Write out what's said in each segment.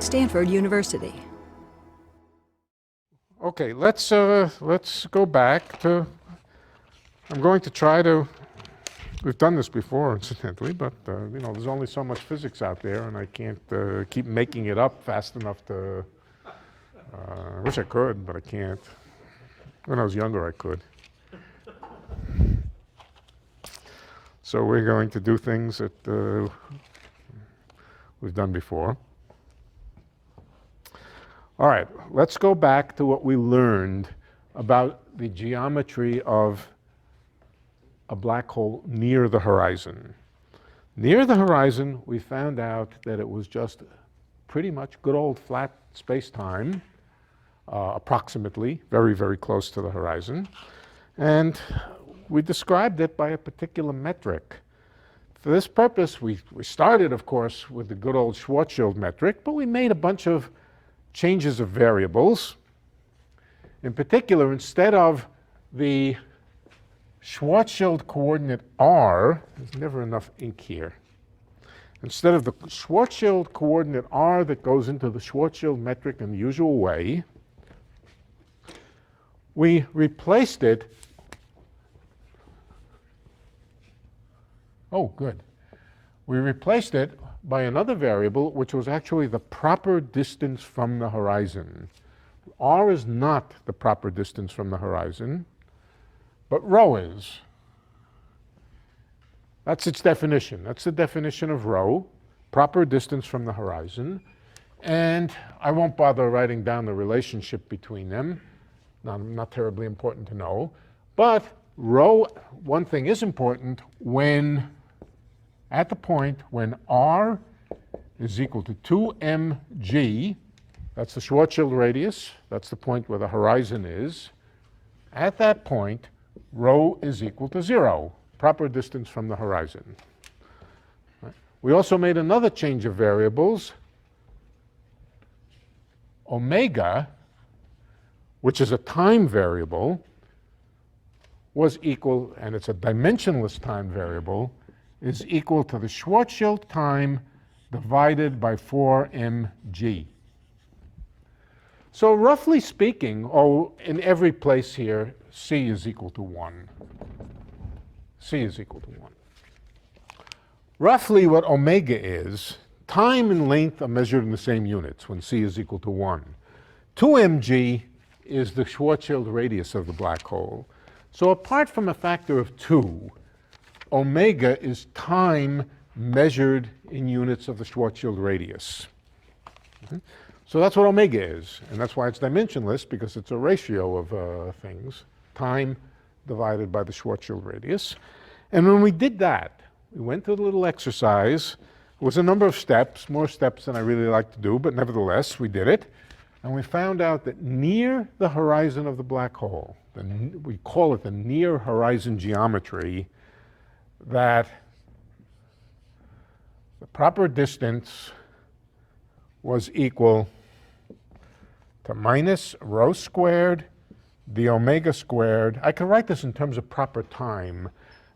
Stanford University. Okay, let's go back to, I'm going to try to, we've done this before incidentally, but you know, there's only so much physics out there and I can't keep making it up fast enough to, I wish I could, but I can't. When I was younger I could. So we're going to do things that we've done before. All right, let's go back to what we learned about the geometry of a black hole near the horizon. Near the horizon, we found out that it was just pretty much good old flat space-time, approximately, very, very close to the horizon. And we described it by a particular metric. For this purpose, we started, of course, with the good old Schwarzschild metric, but we made a bunch of changes of variables. In particular, instead of the Schwarzschild coordinate r, there's never enough ink here. Instead of the Schwarzschild coordinate r that goes into the Schwarzschild metric in the usual way, we replaced it. Oh, good. We replaced it by another variable, which was actually the proper distance from the horizon. R is not the proper distance from the horizon, but rho is. That's its definition. That's the definition of rho, proper distance from the horizon. And I won't bother writing down the relationship between them. Not terribly important to know. But rho, one thing is important, when at the point when r is equal to 2mg, that's the Schwarzschild radius, that's the point where the horizon is, at that point, rho is equal to 0, proper distance from the horizon. Right. We also made another change of variables. Omega, which is a time variable, was equal, and it's a dimensionless time variable, is equal to the Schwarzschild time divided by 4mg. So roughly speaking, in every place here, c is equal to 1. C is equal to 1. Roughly what omega is, time and length are measured in the same units when c is equal to 1. 2mg is the Schwarzschild radius of the black hole. So apart from a factor of 2, omega is time measured in units of the Schwarzschild radius. So that's what omega is, and that's why it's dimensionless, because it's a ratio of things, time divided by the Schwarzschild radius. And when we did that, we went through the little exercise. It was a number of steps, more steps than I really like to do, but nevertheless, we did it. And we found out that near the horizon of the black hole, we call it the near horizon geometry, that the proper distance was equal to minus rho squared d omega squared. I can write this in terms of proper time.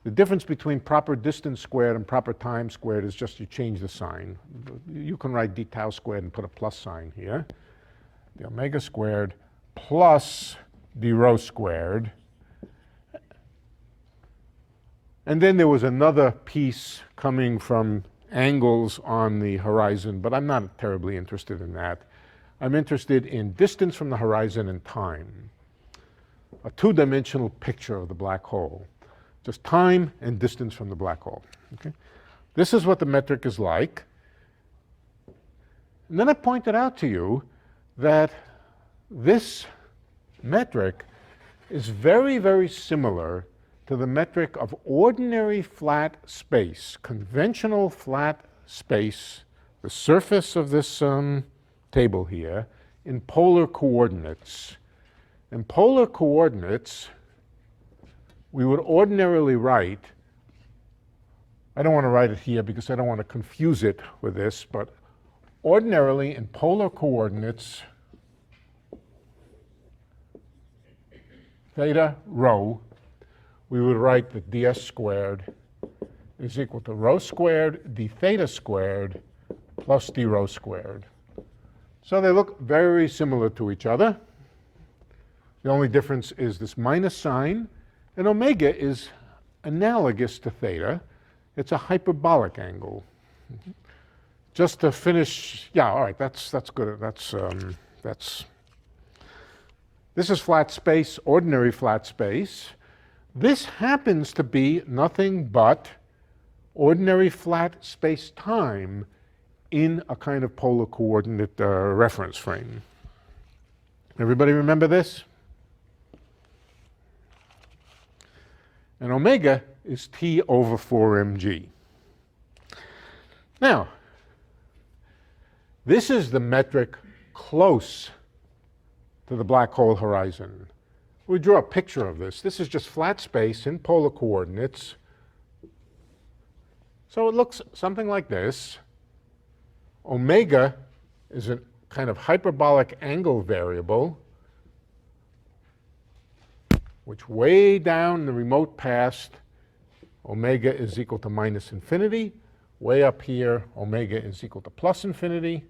The difference between proper distance squared and proper time squared is just you change the sign. You can write d tau squared and put a plus sign here. The omega squared plus d rho squared. And then there was another piece coming from angles on the horizon, but I'm not terribly interested in that. I'm interested in distance from the horizon and time. A two-dimensional picture of the black hole. Just time and distance from the black hole. Okay? This is what the metric is like. And then I pointed out to you that this metric is very, very similar to the metric of ordinary flat space, conventional flat space, the surface of this table here, in polar coordinates. In polar coordinates, we would ordinarily write, I don't want to write it here because I don't want to confuse it with this, but ordinarily in polar coordinates, theta rho, we would write that ds squared is equal to rho squared d theta squared plus d rho squared. So they look very similar to each other. The only difference is this minus sign, and omega is analogous to theta. It's a hyperbolic angle. Just to finish, yeah, all right, that's good. This is flat space, ordinary flat space. This happens to be nothing but ordinary flat space-time in a kind of polar coordinate reference frame. Everybody remember this? And omega is T over 4mg. Now, this is the metric close to the black hole horizon. We draw a picture of this. This is just flat space in polar coordinates. So it looks something like this. Omega is a kind of hyperbolic angle variable, which way down in the remote past, omega is equal to minus infinity. Way up here, omega is equal to plus infinity.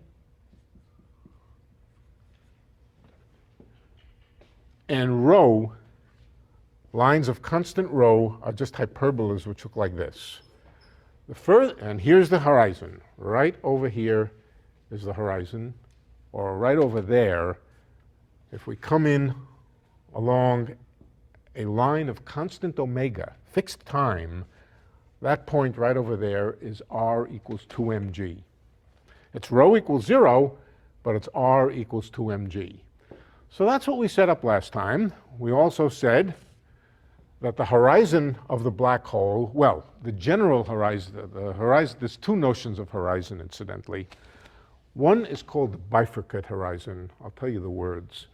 And rho, lines of constant rho, are just hyperbolas which look like this. And here's the horizon. Right over here is the horizon, or right over there. If we come in along a line of constant omega, fixed time, that point right over there is r equals 2mg. It's rho equals 0, but it's r equals 2mg. So that's what we set up last time. We also said that the horizon of the black hole, well, the general horizon, there's two notions of horizon, incidentally. One is called the bifurcate horizon. I'll tell you the words.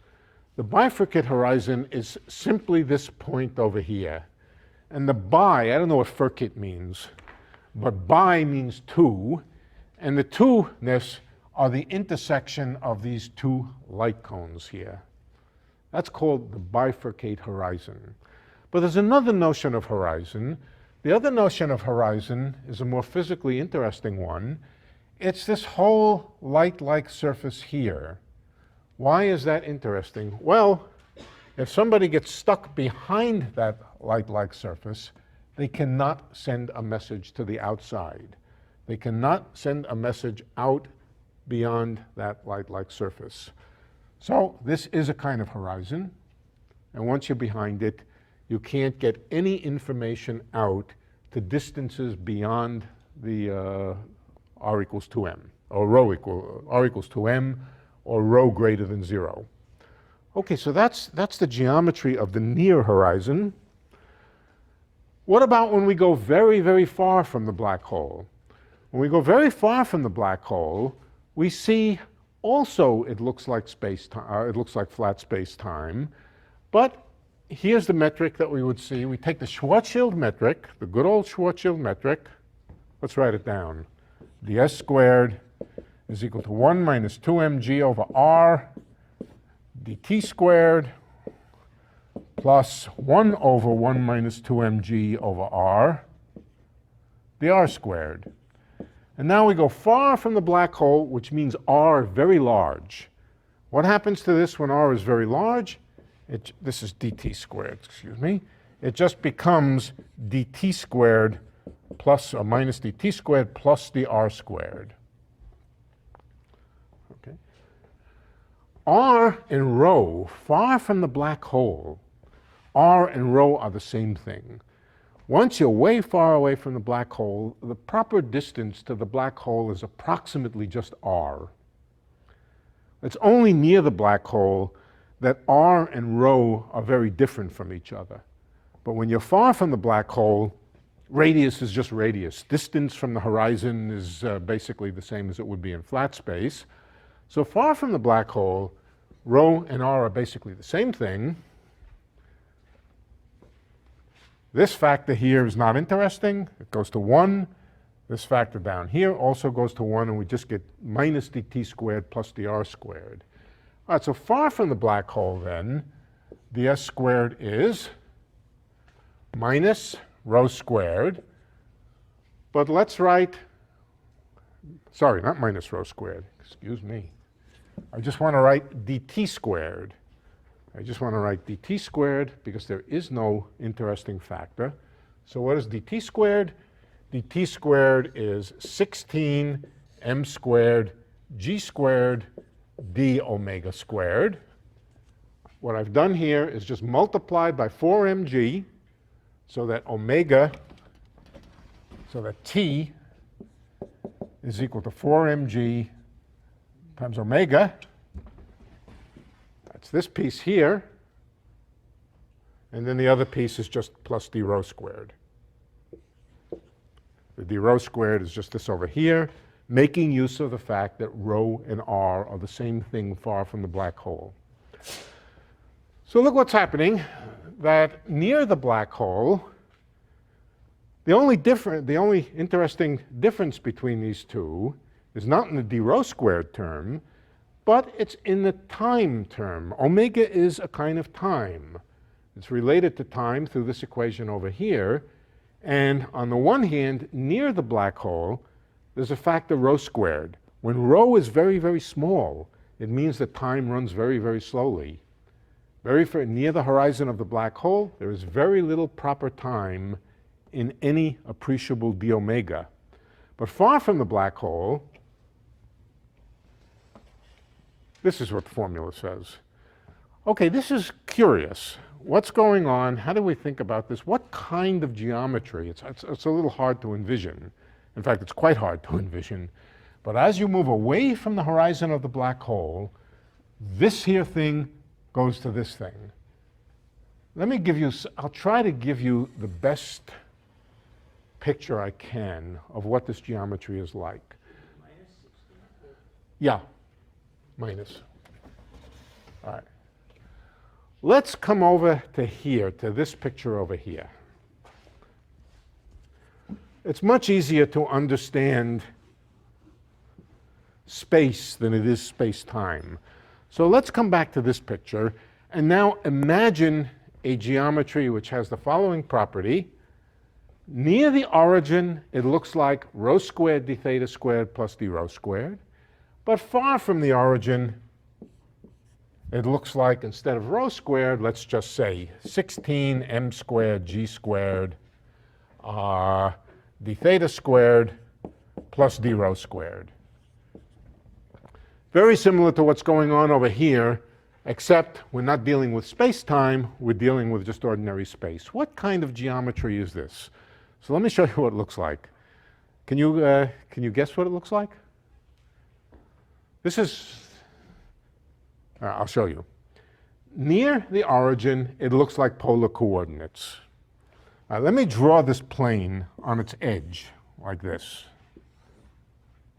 The bifurcate horizon is simply this point over here. And the bi, I don't know what furcate means, but bi means two, and the two-ness are the intersection of these two light cones here. That's called the bifurcate horizon. But there's another notion of horizon. The other notion of horizon is a more physically interesting one. It's this whole light-like surface here. Why is that interesting? Well, if somebody gets stuck behind that light-like surface, they cannot send a message to the outside. They cannot send a message out beyond that light-like surface. So this is a kind of horizon, and once you're behind it, you can't get any information out to distances beyond the r equals 2m, or r equals 2m, or rho greater than 0. Okay, so that's the geometry of the near horizon. What about when we go very, very far from the black hole? When we go very far from the black hole, we see also it looks like space-time, it looks like flat space-time, but here's the metric that we would see. We take the Schwarzschild metric, the good old Schwarzschild metric. Let's write it down. ds squared is equal to 1 minus 2mg over r dt squared plus 1 over 1 minus 2mg over r dr squared. And now we go far from the black hole, which means r very large. What happens to this when r is very large? This is dt squared, excuse me. It just becomes dt squared plus or minus dt squared plus dr squared. Okay. R and rho, far from the black hole, r and rho are the same thing. Once you're way far away from the black hole, the proper distance to the black hole is approximately just r. It's only near the black hole that r and rho are very different from each other. But when you're far from the black hole, radius is just radius. Distance from the horizon is basically the same as it would be in flat space. So far from the black hole, rho and r are basically the same thing. This factor here is not interesting. It goes to 1. This factor down here also goes to 1, and we just get minus dt squared plus dr squared. All right, so far from the black hole then, ds squared is minus rho squared. But let's write, sorry, not minus rho squared, excuse me. I just want to write dt squared. I just want to write dt squared because there is no interesting factor. So what is dt squared? Dt squared is 16 m squared g squared d omega squared. What I've done here is just multiplied by 4mg so that t is equal to 4mg times omega. That's this piece here. And then the other piece is just plus d rho squared. The d rho squared is just this over here, making use of the fact that rho and r are the same thing far from the black hole. So look what's happening, that near the black hole, the only interesting difference between these two is not in the d rho squared term, but it's in the time term. Omega is a kind of time. It's related to time through this equation over here. And on the one hand, near the black hole, there's a factor rho squared. When rho is very, very small, it means that time runs very, very slowly. Near the horizon of the black hole, there is very little proper time in any appreciable d omega. But far from the black hole, this is what the formula says. Okay, this is curious. What's going on? How do we think about this? What kind of geometry? It's a little hard to envision. In fact, it's quite hard to envision. But as you move away from the horizon of the black hole, this here thing goes to this thing. I'll try to give you the best picture I can of what this geometry is like. Minus 16? Yeah, minus. All right. Let's come over to here, to this picture over here. It's much easier to understand space than it is space-time. So let's come back to this picture, and now imagine a geometry which has the following property. Near the origin, it looks like rho squared d theta squared plus d rho squared. But far from the origin, it looks like instead of rho squared, let's just say 16 m squared g squared d theta squared plus d rho squared. Very similar to what's going on over here, except we're not dealing with space-time, we're dealing with just ordinary space. What kind of geometry is this? So let me show you what it looks like. Can you guess what it looks like? This is, I'll show you. Near the origin, it looks like polar coordinates. Let me draw this plane on its edge, like this.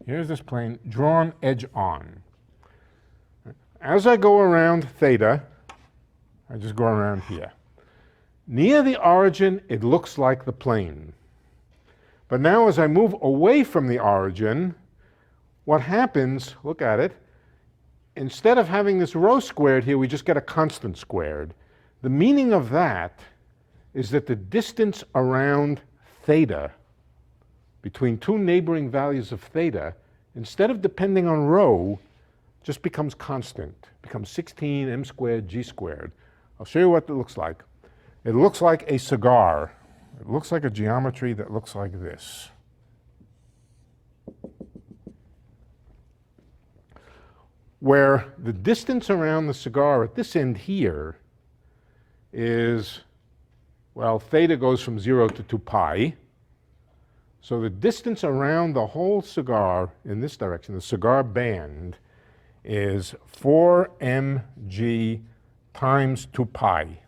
Here's this plane, drawn edge on. As I go around theta, I just go around here. Near the origin, it looks like the plane. But now as I move away from the origin, what happens, look at it, instead of having this rho squared here, we just get a constant squared. The meaning of that is that the distance around theta, between two neighboring values of theta, instead of depending on rho, just becomes constant, becomes 16 m squared g squared. I'll show you what it looks like. It looks like a cigar. It looks like a geometry that looks like this. Where the distance around the cigar at this end here is, well, theta goes from 0 to 2 pi. So the distance around the whole cigar in this direction, the cigar band, is 4mg times 2 pi.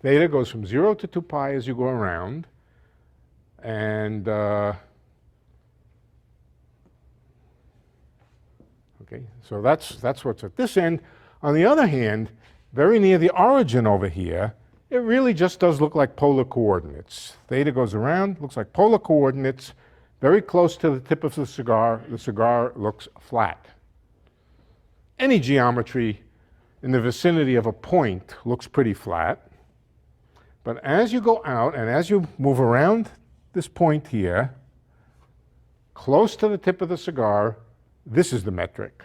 Theta goes from 0 to 2 pi as you go around. And okay, so that's what's at this end. On the other hand, very near the origin over here, it really just does look like polar coordinates. Theta goes around, looks like polar coordinates. Very close to the tip of the cigar looks flat. Any geometry in the vicinity of a point looks pretty flat. But as you go out and as you move around this point here, close to the tip of the cigar, this is the metric.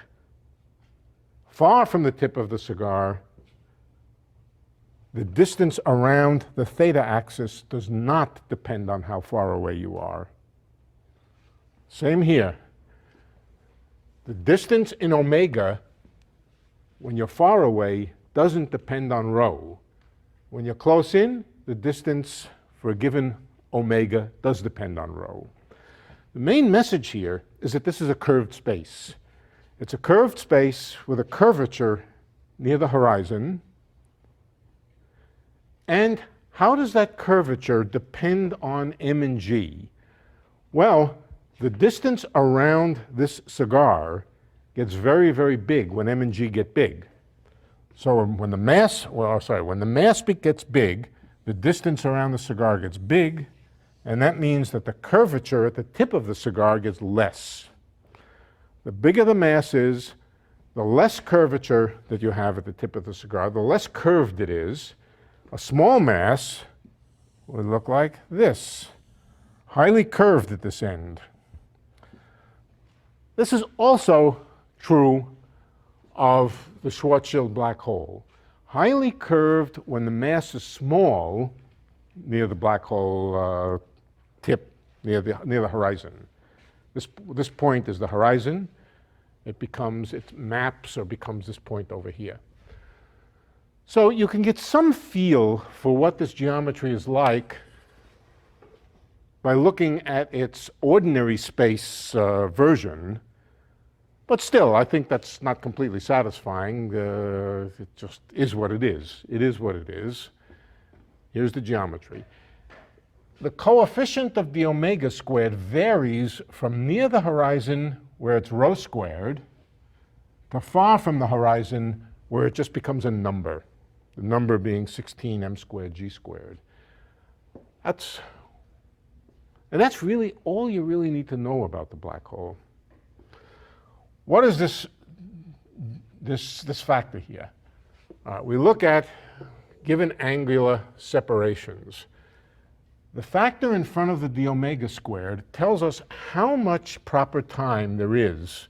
Far from the tip of the cigar, the distance around the theta axis does not depend on how far away you are. Same here. The distance in omega, when you're far away, doesn't depend on rho. When you're close in, the distance for a given omega does depend on rho. The main message here is that this is a curved space. It's a curved space with a curvature near the horizon. And how does that curvature depend on M and G? Well, the distance around this cigar gets very, very big when M and G get big. So when the mass, when the mass gets big, the distance around the cigar gets big, and that means that the curvature at the tip of the cigar gets less. The bigger the mass is, the less curvature that you have at the tip of the cigar, the less curved it is. A small mass would look like this, highly curved at this end. This is also true of the Schwarzschild black hole. Highly curved when the mass is small near the black hole tip, near the horizon. This point is the horizon. It maps or becomes this point over here. So you can get some feel for what this geometry is like by looking at its ordinary space version. But still, I think that's not completely satisfying. It just is what it is. It is what it is. Here's the geometry. The coefficient of the omega squared varies from near the horizon, where it's rho squared, to far from the horizon, where it just becomes a number. The number being 16 m squared g squared. That's really all you really need to know about the black hole. What is this factor here? We look at given angular separations. The factor in front of the d omega squared tells us how much proper time there is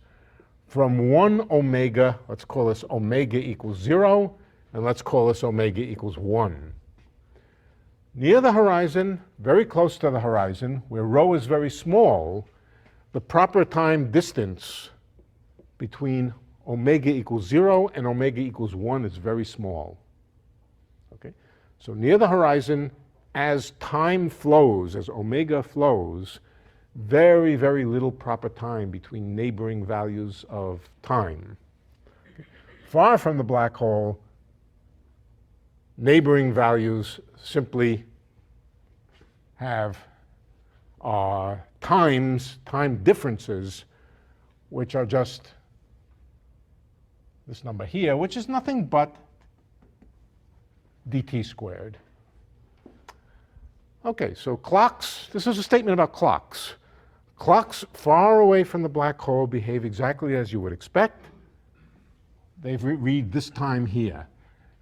from one omega, let's call this omega equals 0, and let's call this omega equals 1. Near the horizon, very close to the horizon, where rho is very small, the proper time distance between omega equals 0 and omega equals 1 is very small. Okay? So near the horizon, as time flows, as omega flows, very, very little proper time between neighboring values of time. Okay? Far from the black hole, neighboring values simply have time differences, which are just this number here, which is nothing but dt squared. Okay, so clocks, this is a statement about clocks. Clocks far away from the black hole behave exactly as you would expect. They read this time here.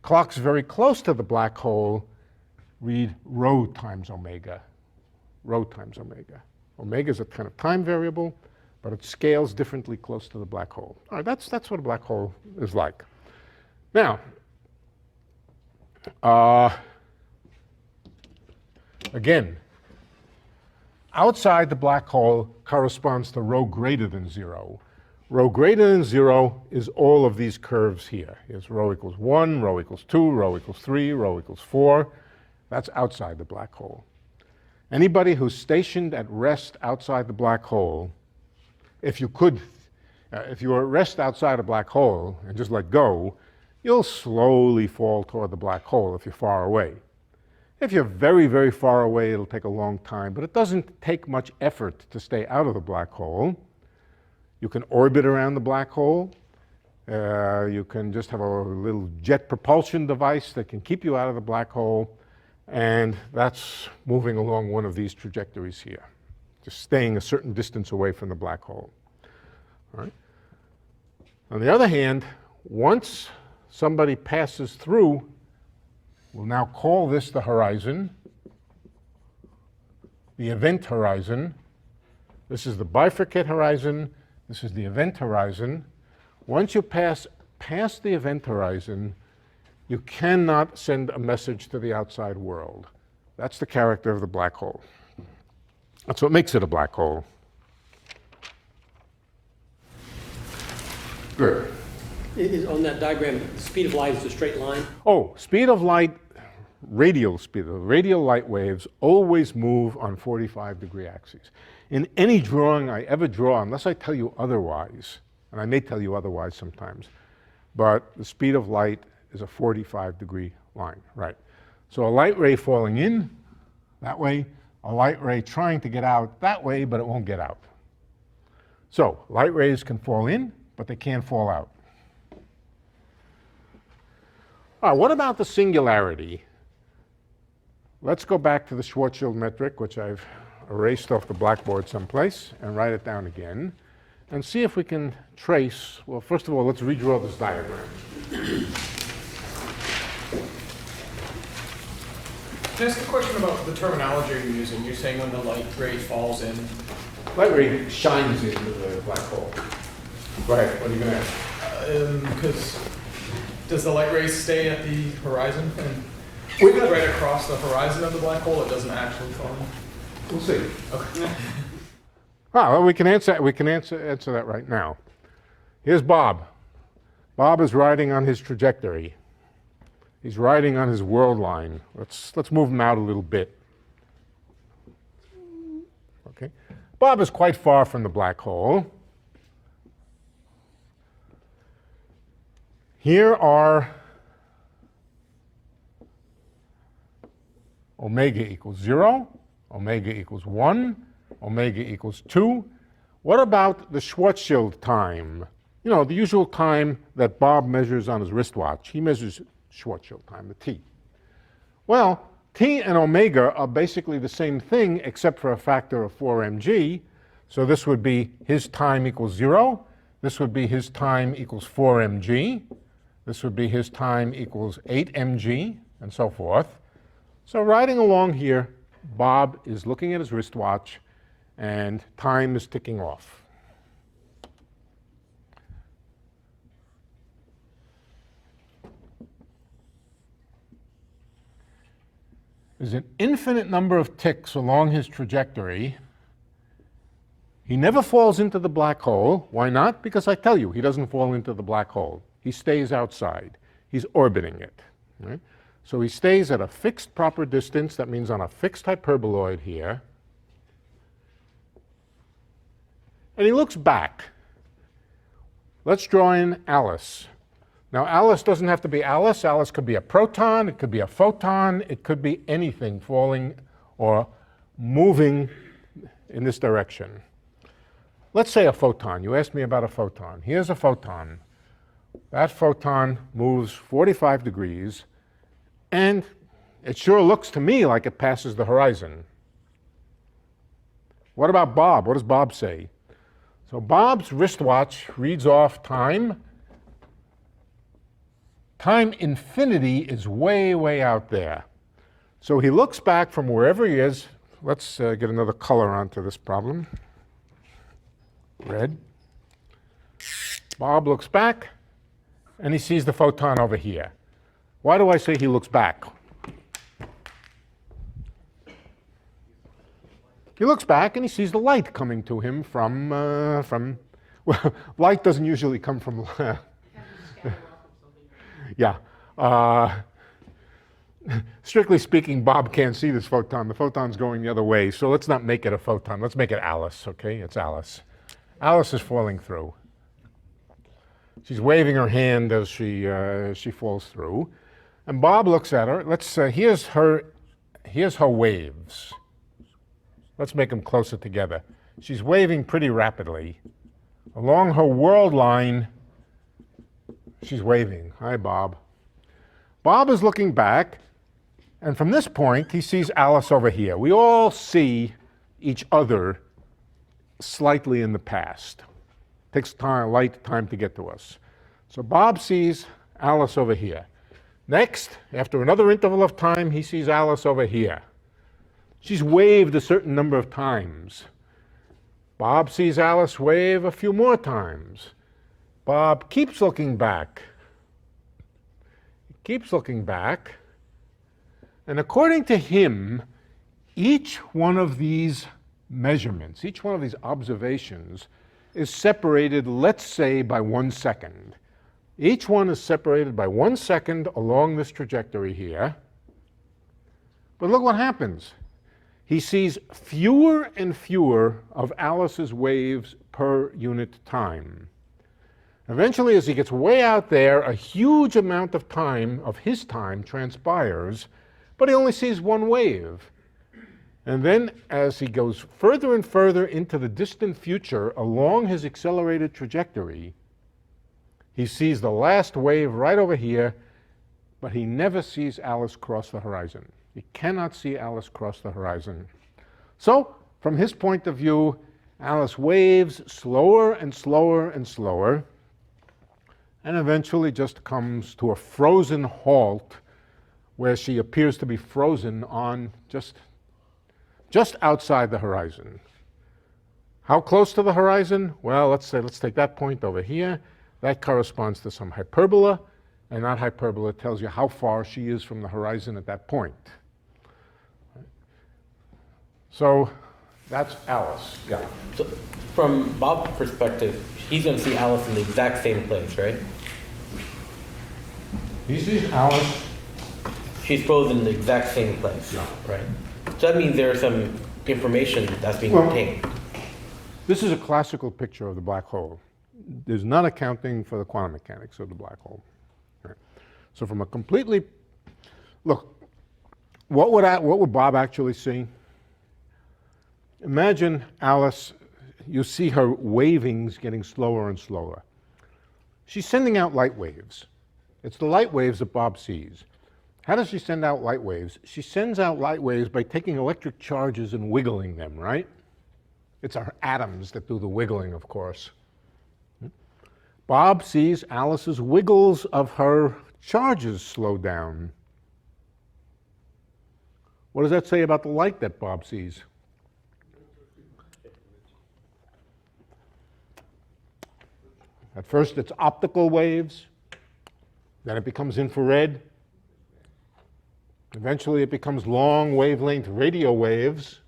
Clocks very close to the black hole read rho times omega. Rho times omega. Omega is a kind of time variable, but it scales differently close to the black hole. All right, that's what a black hole is like. Now, again, outside the black hole corresponds to rho greater than 0. Rho greater than 0 is all of these curves here. It's rho equals 1, rho equals 2, rho equals 3, rho equals 4. That's outside the black hole. Anybody who's stationed at rest outside the black hole, if you were at rest outside a black hole and just let go, you'll slowly fall toward the black hole if you're far away. If you're very, very far away, it'll take a long time, but it doesn't take much effort to stay out of the black hole. You can orbit around the black hole. You can just have a little jet propulsion device that can keep you out of the black hole, and that's moving along one of these trajectories here, just staying a certain distance away from the black hole. All right? On the other hand, once somebody passes through, we'll now call this the horizon, the event horizon. This is the bifurcate horizon. This is the event horizon. Once you pass past the event horizon, you cannot send a message to the outside world. That's the character of the black hole. That's what makes it a black hole. Good. On that diagram, the speed of light is a straight line? Oh, speed of light, radial speed, the radial light waves always move on 45-degree axes. In any drawing I ever draw, unless I tell you otherwise, and I may tell you otherwise sometimes, but the speed of light is a 45-degree line, right? So a light ray falling in that way, a light ray trying to get out that way, but it won't get out. So light rays can fall in, but they can't fall out. All right, what about the singularity? Let's go back to the Schwarzschild metric, which I've erased off the blackboard someplace, and write it down again, and see if we can trace, well, first of all, let's redraw this diagram. Can I ask a question about the terminology you're using? You're saying when the light ray falls in. Light ray shines into the black hole. Go ahead, what are you going to ask? Because does the light ray stay at the horizon and We're gonna- right across the horizon of the black hole? It doesn't actually fall in? We'll see. Okay. Well, we can answer that right now. Here's Bob. Bob is riding on his trajectory. He's riding on his world line. Let's move him out a little bit. Okay. Bob is quite far from the black hole. Here are omega equals 0, omega equals 1, omega equals 2. What about the Schwarzschild time? You know, the usual time that Bob measures on his wristwatch. He measures Schwarzschild time, the t. Well, t and omega are basically the same thing except for a factor of 4 mg. So this would be his time equals 0. This would be his time equals 4 mg. This would be his time equals 8 mg, and so forth. So riding along here, Bob is looking at his wristwatch, and time is ticking off. There's an infinite number of ticks along his trajectory. He never falls into the black hole. Why not? Because I tell you, he doesn't fall into the black hole. He stays outside. He's orbiting it. Right? So he stays at a fixed proper distance. That means on a fixed hyperboloid here. And he looks back. Let's draw in Alice. Now, Alice doesn't have to be Alice. Alice could be a proton. It could be a photon. It could be anything falling or moving in this direction. Let's say a photon. You asked me about a photon. Here's a photon. That photon moves 45 degrees, and it sure looks to me like it passes the horizon. What about Bob? What does Bob say? So Bob's wristwatch reads off time. Time infinity is way, way out there. So he looks back from wherever he is. Let's get another color onto this problem. Red. Bob looks back, and he sees the photon over here. Why do I say he looks back? He looks back and he sees the light coming to him from well, light doesn't usually come from, yeah. Strictly speaking, Bob can't see this photon. The photon's going the other way, so let's not make it a photon. Let's make it Alice, okay? It's Alice. Alice is falling through. She's waving her hand as she falls through. And Bob looks at her. Here's her waves. Let's make them closer together. She's waving pretty rapidly. Along her world line, she's waving. Hi, Bob. Bob is looking back, and from this point, he sees Alice over here. We all see each other slightly in the past. It takes light time to get to us. So Bob sees Alice over here. Next, after another interval of time, he sees Alice over here. She's waved a certain number of times. Bob sees Alice wave a few more times. Bob keeps looking back. He keeps looking back. And according to him, each one of these measurements, each one of these observations is separated, let's say, by 1 second. Each one is separated by 1 second along this trajectory here. But look what happens. He sees fewer and fewer of Alice's waves per unit time. Eventually, as he gets way out there, a huge amount of time, of his time, transpires, but he only sees one wave. And then, as he goes further and further into the distant future along his accelerated trajectory, he sees the last wave right over here, but he never sees Alice cross the horizon. He cannot see Alice cross the horizon. So, from his point of view, Alice waves slower and slower and slower, and eventually just comes to a frozen halt where she appears to be frozen on just outside the horizon. How close to the horizon? Well, let's take that point over here. That corresponds to some hyperbola, and that hyperbola tells you how far she is from the horizon at that point. So that's Alice. Yeah. So from Bob's perspective, he's going to see Alice in the exact same place, right? He sees Alice. She's frozen in the exact same place, Yeah. right? So that means there's some information that's being Well, retained. This is a classical picture of the black hole. There's not accounting for the quantum mechanics of the black hole. Right. So from a completely, look, what would Bob actually see? Imagine Alice, you see her wavings getting slower and slower. She's sending out light waves. It's the light waves that Bob sees. How does she send out light waves? She sends out light waves by taking electric charges and wiggling them, right? It's our atoms that do the wiggling, of course. Bob sees Alice's wiggles of her charges slow down. What does that say about the light that Bob sees? At first it's optical waves, then it becomes infrared. Eventually it becomes long wavelength radio waves.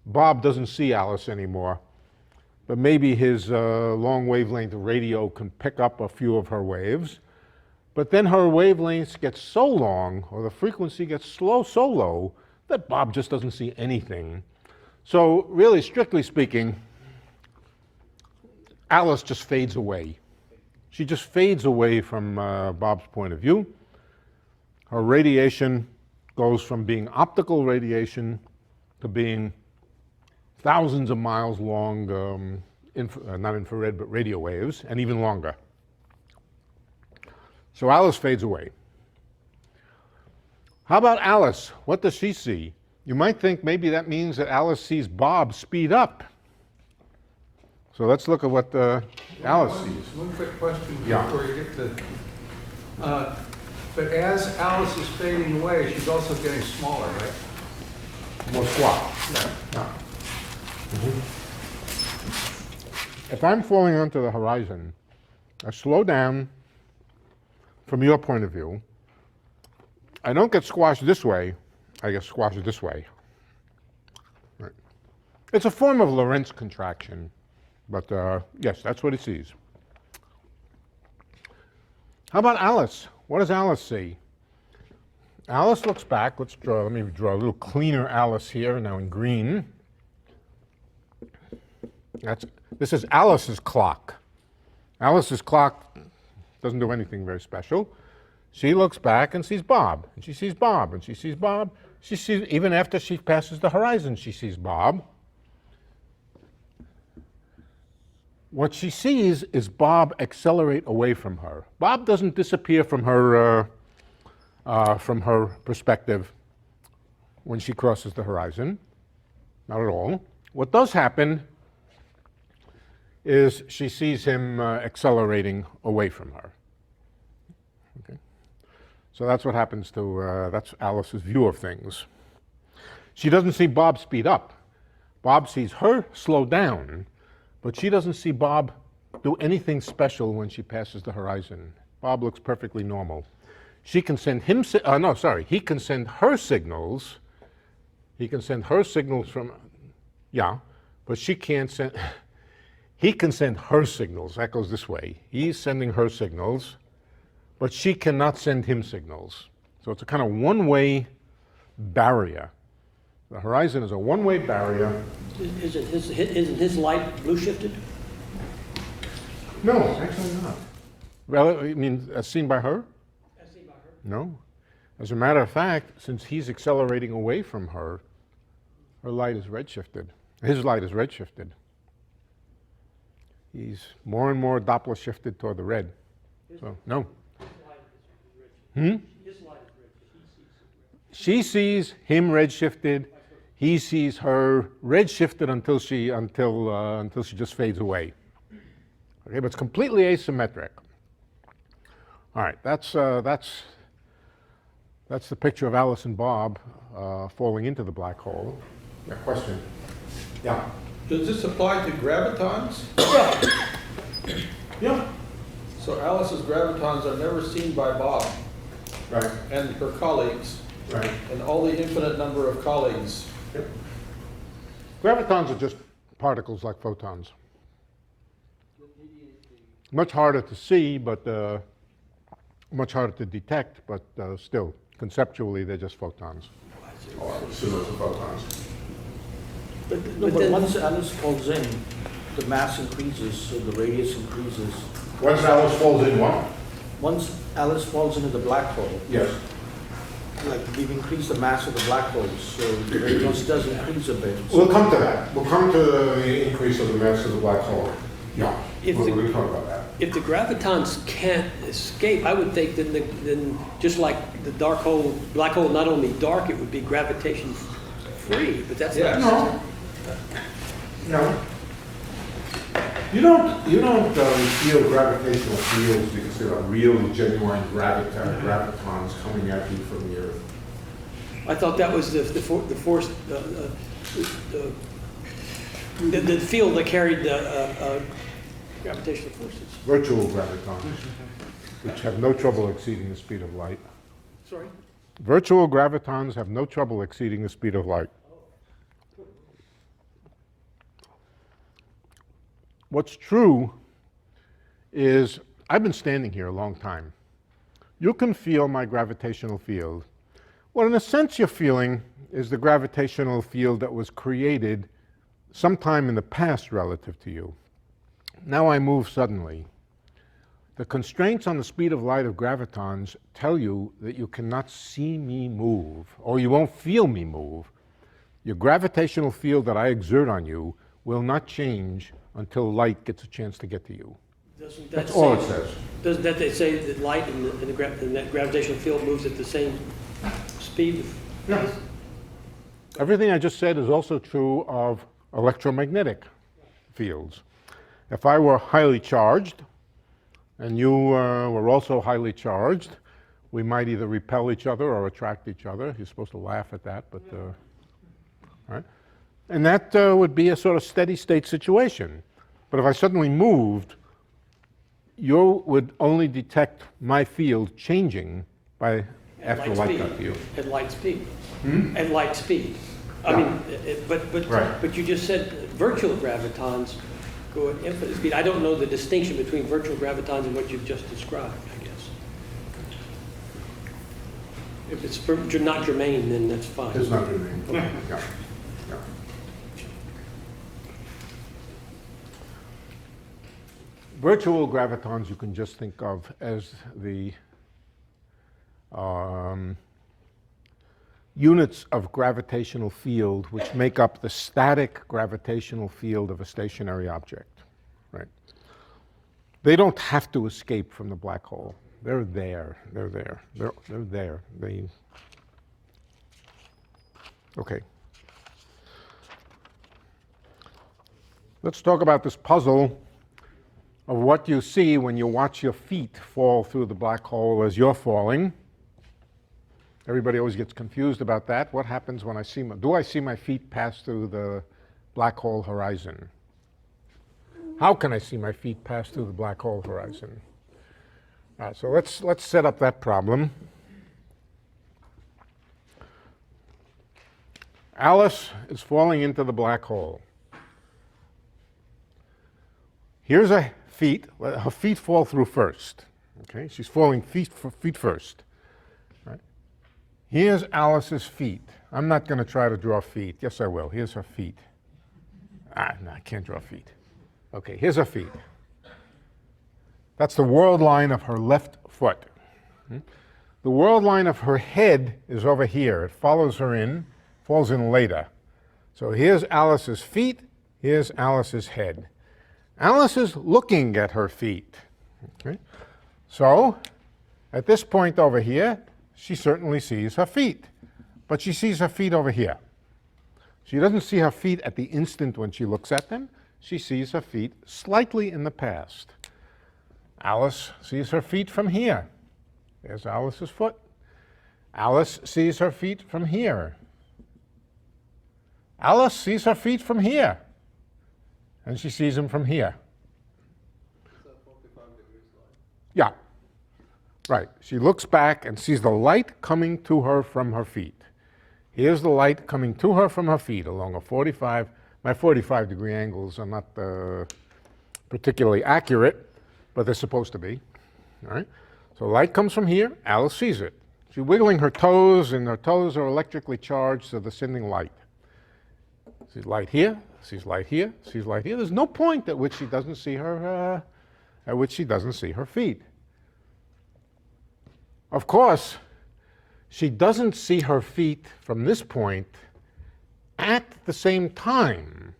Bob doesn't see Alice anymore, but maybe his long wavelength radio can pick up a few of her waves. But then her wavelengths get so long, or the frequency gets so low, that Bob just doesn't see anything. So really, strictly speaking, Alice just fades away. She just fades away from Bob's point of view. Her radiation goes from being optical radiation to being thousands of miles long, not infrared, but radio waves, and even longer. So Alice fades away. How about Alice? What does she see? You might think maybe that means that Alice sees Bob speed up. So let's look at what Alice sees. One quick question Yeah. before you get to, but as Alice is fading away, she's also getting smaller, right? More squat. Yeah. If I'm falling onto the horizon, I slow down from your point of view. I don't get squashed this way, I get squashed this way. Right. It's a form of Lorentz contraction, but yes, that's what it sees. How about Alice? What does Alice see? Alice looks back. Let me draw a little cleaner Alice here, now in green. This is Alice's clock. Alice's clock doesn't do anything very special. She looks back and sees Bob, and she sees Bob, and she sees Bob. She sees, even after she passes the horizon, she sees Bob. What she sees is Bob accelerate away from her. Bob doesn't disappear from her perspective when she crosses the horizon, not at all. What does happen is she sees him accelerating away from her. Okay. So that's what happens to, that's Alice's view of things. She doesn't see Bob speed up. Bob sees her slow down, but she doesn't see Bob do anything special when she passes the horizon. Bob looks perfectly normal. She can send him, no, sorry, he can send her signals. He can send her signals from, yeah, but she can't send, he can send her signals. That goes this way. He's sending her signals, but she cannot send him signals. So it's a kind of one-way barrier. The horizon is a one-way barrier. Isn't his light blue shifted? No, actually not. Well, I mean, as seen by her? As seen by her. No. As a matter of fact, since he's accelerating away from her, her light is redshifted. His light is redshifted. He's more and more Doppler shifted toward the red. So, no. His light is red. She sees him redshifted. He sees her redshifted until she just fades away. Okay, but it's completely asymmetric. All right, that's the picture of Alice and Bob falling into the black hole. Yeah, question. Yeah. Does this apply to gravitons? Yeah. So Alice's gravitons are never seen by Bob Right. and her colleagues Right. and all the infinite number of colleagues. Yep. Gravitons are just particles like photons. Much harder to see, but much harder to detect, but still, conceptually, they're just photons. Or similar to photons. No, but once Alice falls in, the mass increases, so the radius increases. Once Alice falls in what? Once Alice falls into the black hole, Yes. like we've increased the mass of the black hole, so the radius does increase a bit. We'll come to that. We'll come to the increase of the mass of the black hole. Yeah, If we're the- going to talk about that. If the gravitons can't escape, I would think then just like the dark hole, black hole, not only dark, it would be gravitation free, but that's Yes. not. No. You don't feel gravitational fields because there are real, genuine gravitons coming at you from the Earth. I thought that was the force, the field that carried the gravitational forces. Virtual gravitons, which have no trouble exceeding the speed of light. Sorry? Virtual gravitons have no trouble exceeding the speed of light. What's true is, I've been standing here a long time. You can feel my gravitational field. What in a sense you're feeling is the gravitational field that was created sometime in the past relative to you. Now I move suddenly. The constraints on the speed of light of gravitons tell you that you cannot see me move, or you won't feel me move. Your gravitational field that I exert on you will not change until light gets a chance to get to you. Doesn't that That's all it say- says. Doesn't that they say that light and that gravitational field moves at the same speed? Yeah. Everything I just said is also true of electromagnetic fields. If I were highly charged, and you were also highly charged, we might either repel each other or attract each other. You're supposed to laugh at that, but, right? And that would be a sort of steady state situation. But if I suddenly moved, you would only detect my field changing by after light got to you. At light speed. At light speed. I Yeah. mean, Right. but you just said virtual gravitons go at infinite speed. I don't know the distinction between virtual gravitons and what you've just described, I guess. If it's not germane, then that's fine. It's not germane. Yeah. Yeah. Virtual gravitons you can just think of as the units of gravitational field which make up the static gravitational field of a stationary object, right? They don't have to escape from the black hole. They're there. They're there. They're there. Okay. Let's talk about this puzzle of what you see when you watch your feet fall through the black hole as you're falling. Everybody always gets confused about that. What happens when I see do I see my feet pass through the black hole horizon? How can I see my feet pass through the black hole horizon? All right, so let's set up that problem. Alice is falling into the black hole. Here's her feet. Her feet fall through first. Okay, she's falling feet first. Right. Here's Alice's feet. I'm not going to try to draw feet. Yes, I will. Here's her feet. No, I can't draw feet. Okay, here's her feet. That's the world line of her left foot. The world line of her head is over here. It follows her in, falls in later. So here's Alice's feet. Here's Alice's head. Alice is looking at her feet. Okay? So, at this point over here, she certainly sees her feet. But she sees her feet over here. She doesn't see her feet at the instant when she looks at them. She sees her feet slightly in the past. Alice sees her feet from here. There's Alice's foot. Alice sees her feet from here. Alice sees her feet from here. And she sees them from here. Yeah, right. She looks back and sees the light coming to her from her feet. Here's the light coming to her from her feet along a 45. My 45-degree angles are not particularly accurate, but they're supposed to be. All right. So light comes from here. Alice sees it. She's wiggling her toes, and her toes are electrically charged, so they're sending light. Sees light here. Sees light here. Sees light here. There's no point at which she doesn't see her. Feet. Of course, she doesn't see her feet from this point at the same time.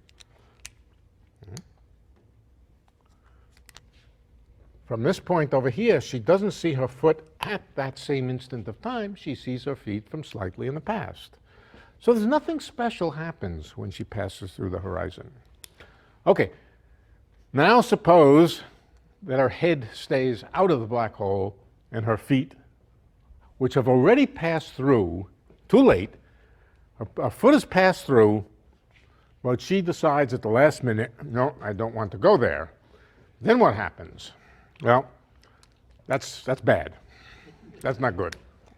From this point over here, she doesn't see her foot at that same instant of time. She sees her feet from slightly in the past. So there's nothing special happens when she passes through the horizon. Okay, now suppose that her head stays out of the black hole and her feet, which have already passed through, too late, her foot has passed through, but she decides at the last minute, no, I don't want to go there. Then what happens? Well, that's bad. That's not good.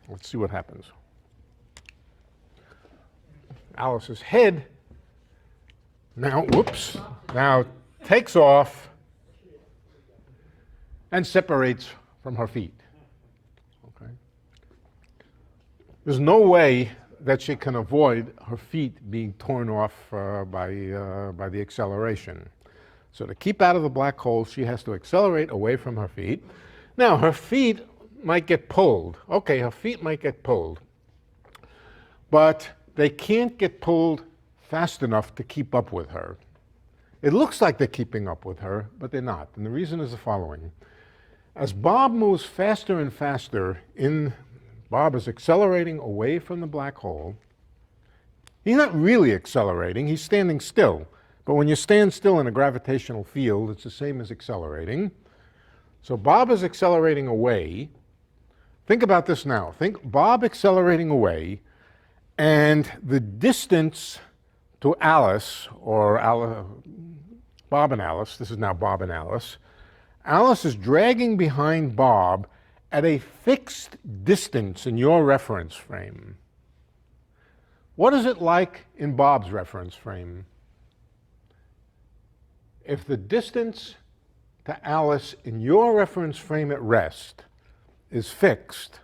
Let's see what happens. Alice's head now takes off and separates from her feet. Okay. There's no way that she can avoid her feet being torn off by the acceleration. So to keep out of the black hole, she has to accelerate away from her feet. Now, her feet might get pulled. Okay, her feet might get pulled. But they can't get pulled fast enough to keep up with her. It looks like they're keeping up with her, but they're not. And the reason is the following. As Bob moves faster and faster, Bob is accelerating away from the black hole. He's not really accelerating, he's standing still. But when you stand still in a gravitational field, it's the same as accelerating. So Bob is accelerating away. Think about this now. Think Bob accelerating away, and the distance to Alice, or Bob and Alice, this is now Bob and Alice, Alice is dragging behind Bob at a fixed distance in your reference frame. What is it like in Bob's reference frame? If the distance to Alice in your reference frame at rest is fixed,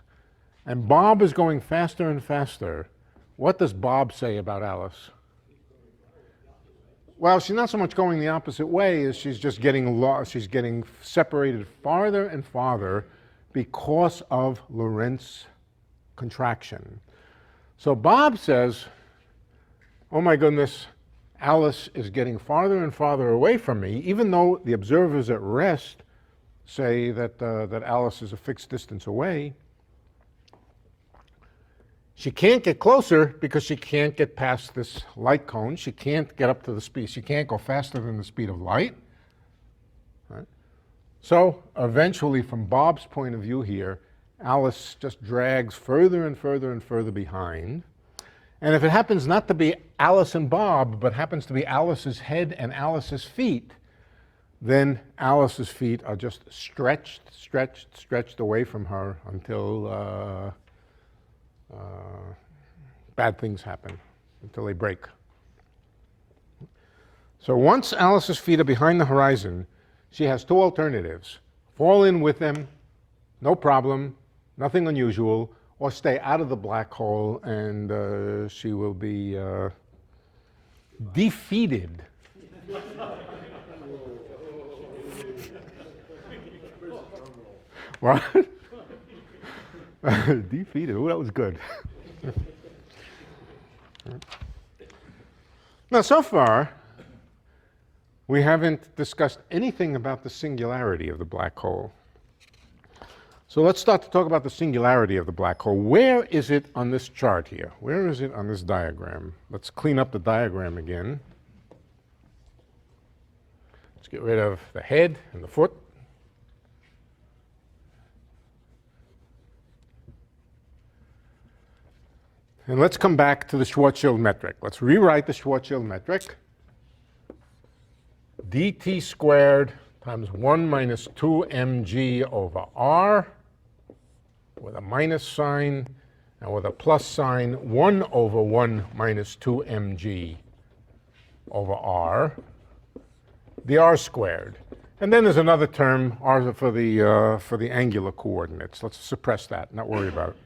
and Bob is going faster and faster, what does Bob say about Alice? Well, she's not so much going the opposite way as she's just getting lost. She's getting separated farther and farther because of Lorentz contraction. So Bob says, oh my goodness, Alice is getting farther and farther away from me, even though the observers at rest say that Alice is a fixed distance away. She can't get closer because she can't get past this light cone. She can't get up to the speed. She can't go faster than the speed of light. Right? So eventually, from Bob's point of view here, Alice just drags further and further and further behind. And if it happens not to be Alice and Bob, but happens to be Alice's head and Alice's feet, then Alice's feet are just stretched away from her until bad things happen, until they break. So once Alice's feet are behind the horizon, she has two alternatives. Fall in with them, no problem, nothing unusual, or stay out of the black hole and she will be defeated. What? Defeated. Oh, that was good. Now, so far, we haven't discussed anything about the singularity of the black hole. So let's start to talk about the singularity of the black hole. Where is it on this chart here? Where is it on this diagram? Let's clean up the diagram again. Let's get rid of the head and the foot. And let's come back to the Schwarzschild metric. Let's rewrite the Schwarzschild metric. dt squared times 1 minus 2 mg over r, with a minus sign, and with a plus sign, 1 over 1 minus 2 mg over r, the r squared. And then there's another term, r for the angular coordinates. Let's suppress that, not worry about it.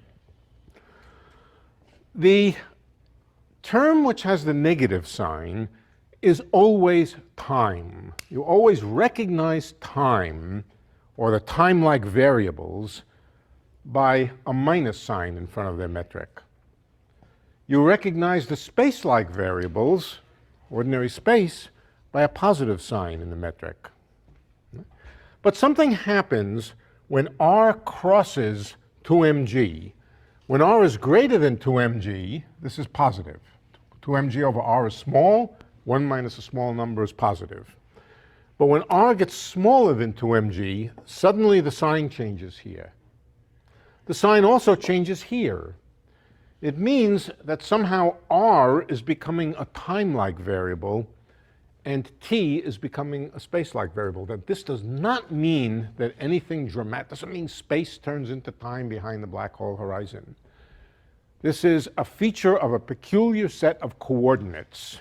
The term which has the negative sign is always time. You always recognize time, or the time-like variables, by a minus sign in front of their metric. You recognize the space-like variables, ordinary space, by a positive sign in the metric. But something happens when r crosses 2mg. When r is greater than 2mg, this is positive. 2mg over r is small. 1 minus a small number is positive. But when r gets smaller than 2mg, suddenly the sign changes here. The sign also changes here. It means that somehow r is becoming a time-like variable and t is becoming a space-like variable. That this does not mean that anything dramatic, doesn't mean space turns into time behind the black hole horizon. This is a feature of a peculiar set of coordinates.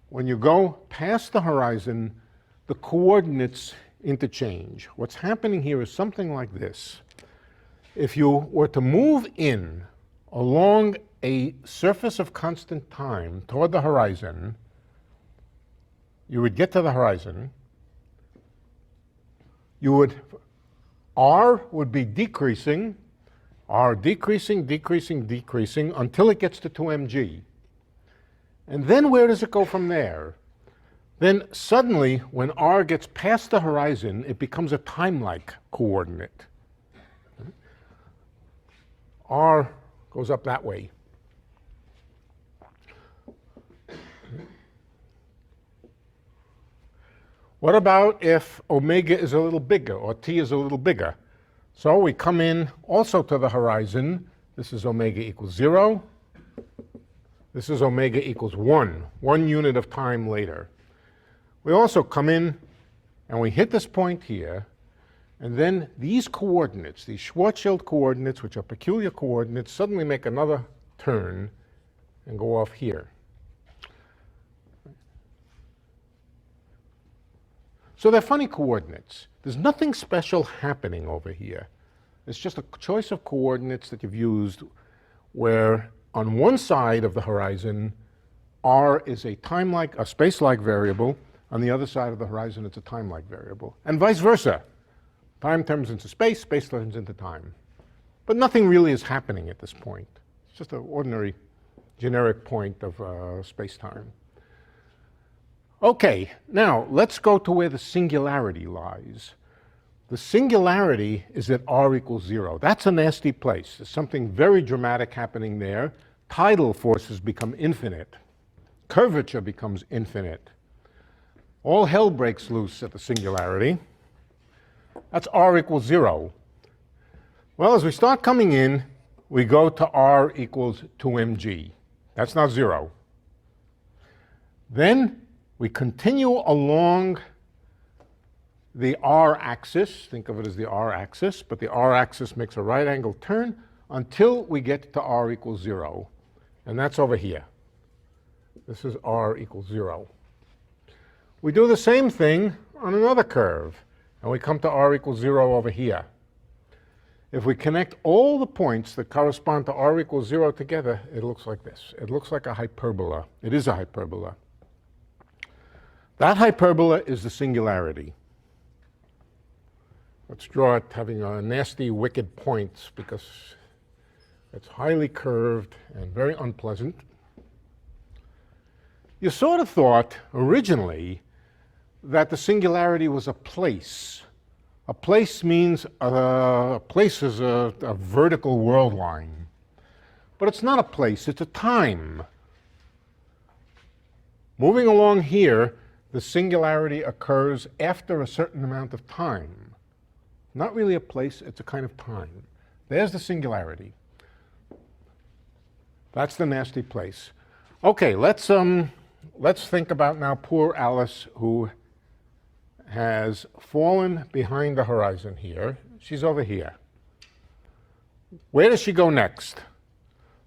When you go past the horizon, the coordinates interchange. What's happening here is something like this. If you were to move in along a surface of constant time toward the horizon, you would get to the horizon. R would be decreasing, R decreasing, decreasing, decreasing until it gets to 2mg. And then where does it go from there? Then suddenly, when r gets past the horizon, it becomes a time-like coordinate. R goes up that way. What about if omega is a little bigger, or t is a little bigger? So we come in also to the horizon. This is omega equals 0. This is omega equals 1 unit of time later. We also come in and we hit this point here, and then these coordinates, these Schwarzschild coordinates, which are peculiar coordinates, suddenly make another turn and go off here. So they're funny coordinates. There's nothing special happening over here. It's just a choice of coordinates that you've used where on one side of the horizon, r is a time-like, a space-like variable. On the other side of the horizon, it's a time-like variable. And vice versa. Time turns into space, space turns into time. But nothing really is happening at this point. It's just an ordinary generic point of space-time. Okay, now let's go to where the singularity lies. The singularity is at r equals 0. That's a nasty place. There's something very dramatic happening there. Tidal forces become infinite. Curvature becomes infinite. All hell breaks loose at the singularity. That's r equals 0. Well, as we start coming in, we go to r equals 2mg. That's not 0. Then we continue along the r-axis, think of it as the r-axis, but the r-axis makes a right-angle turn until we get to r equals 0. And that's over here. This is r equals 0. We do the same thing on another curve, and we come to r equals 0 over here. If we connect all the points that correspond to r equals 0 together, it looks like this. It looks like a hyperbola. It is a hyperbola. That hyperbola is the singularity. Let's draw it having a nasty, wicked points because it's highly curved and very unpleasant. You sort of thought originally that the singularity was a place. A place means a place is a vertical world line. But it's not a place, it's a time. Moving along here, the singularity occurs after a certain amount of time. Not really a place, it's a kind of time. There's the singularity. That's the nasty place. Okay, let's think about now poor Alice, who has fallen behind the horizon here. She's over here. Where does she go next?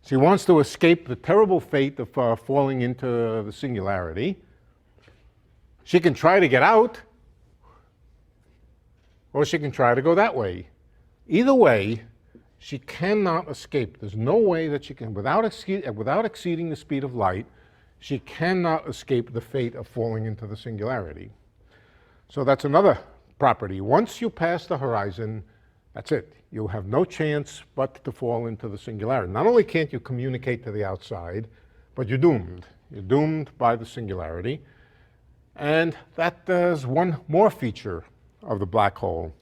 She wants to escape the terrible fate of falling into the singularity. She can try to get out, or she can try to go that way. Either way, she cannot escape. There's no way that she can, without exceeding the speed of light, she cannot escape the fate of falling into the singularity. So that's another property. Once you pass the horizon, that's it. You have no chance but to fall into the singularity. Not only can't you communicate to the outside, but you're doomed. You're doomed by the singularity. And that is one more feature of the black hole.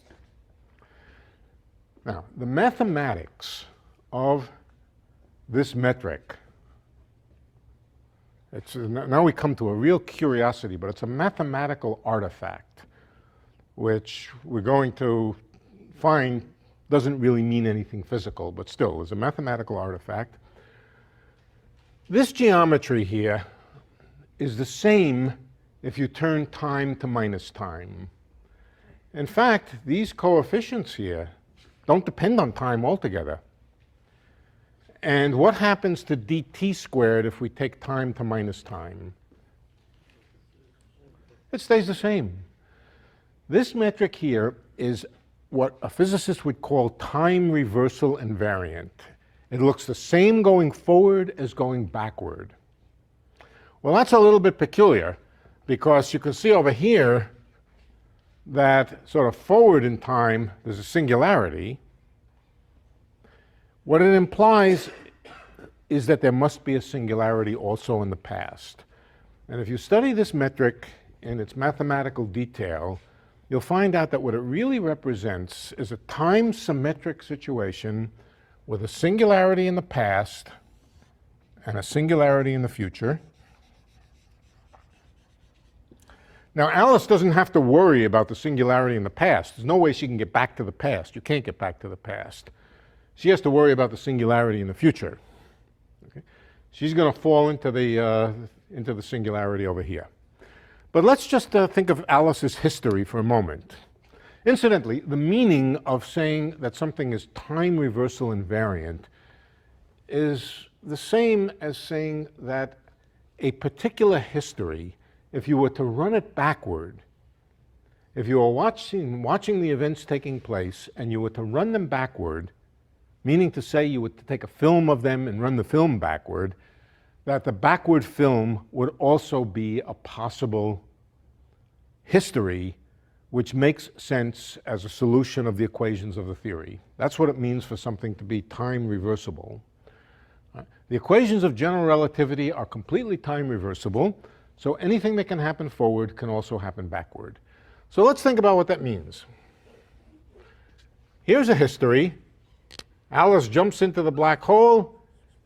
Now, the mathematics of this metric, now we come to a real curiosity, but it's a mathematical artifact, which we're going to find doesn't really mean anything physical, but still is a mathematical artifact. This geometry here is the same if you turn time to minus time. In fact, these coefficients here don't depend on time altogether. And what happens to dt squared if we take time to minus time? It stays the same. This metric here is what a physicist would call time reversal invariant. It looks the same going forward as going backward. Well, that's a little bit peculiar because you can see over here that sort of forward in time, there's a singularity. What it implies is that there must be a singularity also in the past. And if you study this metric in its mathematical detail, you'll find out that what it really represents is a time-symmetric situation with a singularity in the past and a singularity in the future. Now, Alice doesn't have to worry about the singularity in the past. There's no way she can get back to the past. You can't get back to the past. She has to worry about the singularity in the future. Okay? She's going to fall into the singularity over here. But let's just think of Alice's history for a moment. Incidentally, the meaning of saying that something is time reversal invariant is the same as saying that a particular history, if you were to run it backward, if you were watching the events taking place and you were to run them backward, meaning to say you were to take a film of them and run the film backward, that the backward film would also be a possible history which makes sense as a solution of the equations of the theory. That's what it means for something to be time reversible. The equations of general relativity are completely time reversible, so anything that can happen forward can also happen backward. So let's think about what that means. Here's a history. Alice jumps into the black hole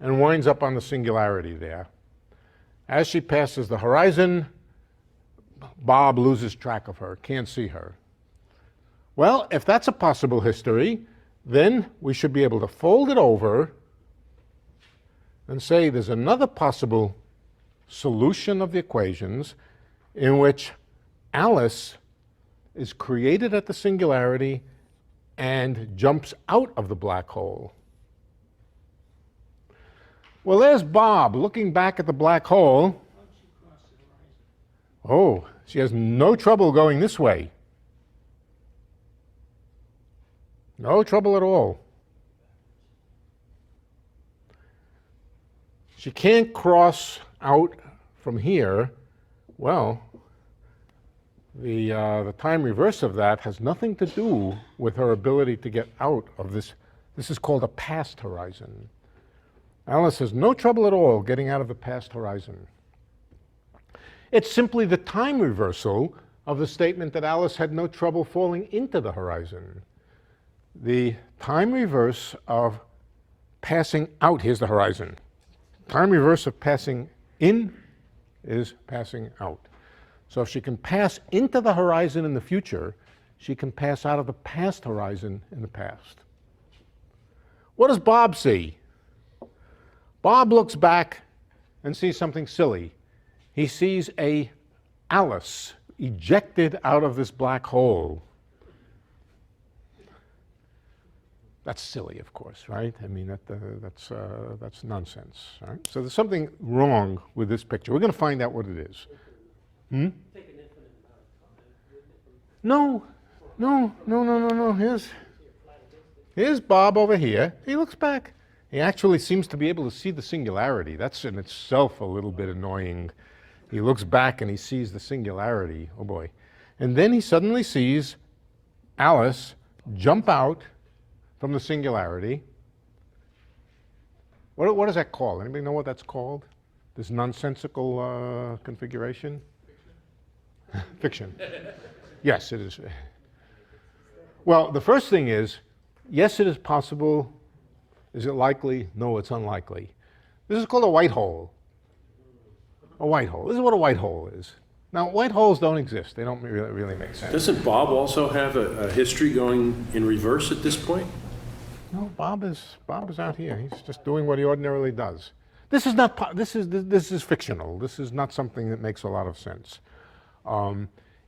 and winds up on the singularity there. As she passes the horizon, Bob loses track of her, can't see her. Well, if that's a possible history, then we should be able to fold it over and say there's another possible solution of the equations in which Alice is created at the singularity and jumps out of the black hole. Well, there's Bob looking back at the black hole. Oh, she has no trouble going this way. No trouble at all. She can't cross out from here. Well, the time reverse of that has nothing to do with her ability to get out of this. This is called a past horizon. Alice has no trouble at all getting out of the past horizon. It's simply the time reversal of the statement that Alice had no trouble falling into the horizon. The time reverse of passing out, here's the horizon. Time reverse of passing in is passing out. So if she can pass into the horizon in the future, she can pass out of the past horizon in the past. What does Bob see? Bob looks back and sees something silly. He sees a Alice ejected out of this black hole. That's silly, of course, right? I mean, that's nonsense, right? So there's something wrong with this picture. We're going to find out what it is. No. Here's Bob over here. He looks back. He actually seems to be able to see the singularity. That's in itself a little bit annoying. He looks back and he sees the singularity. Oh boy. And then he suddenly sees Alice jump out from the singularity. What is that called? Anybody know what that's called? This nonsensical configuration? Fiction. Yes, it is. Well, the first thing is, yes, it is possible. Is it likely? No, it's unlikely. This is called a white hole. A white hole. This is what a white hole is. Now, white holes don't exist. They don't really make sense. Doesn't Bob also have a history going in reverse at this point? No, Bob is out here. He's just doing what he ordinarily does. This is not. This is fictional. This is not something that makes a lot of sense.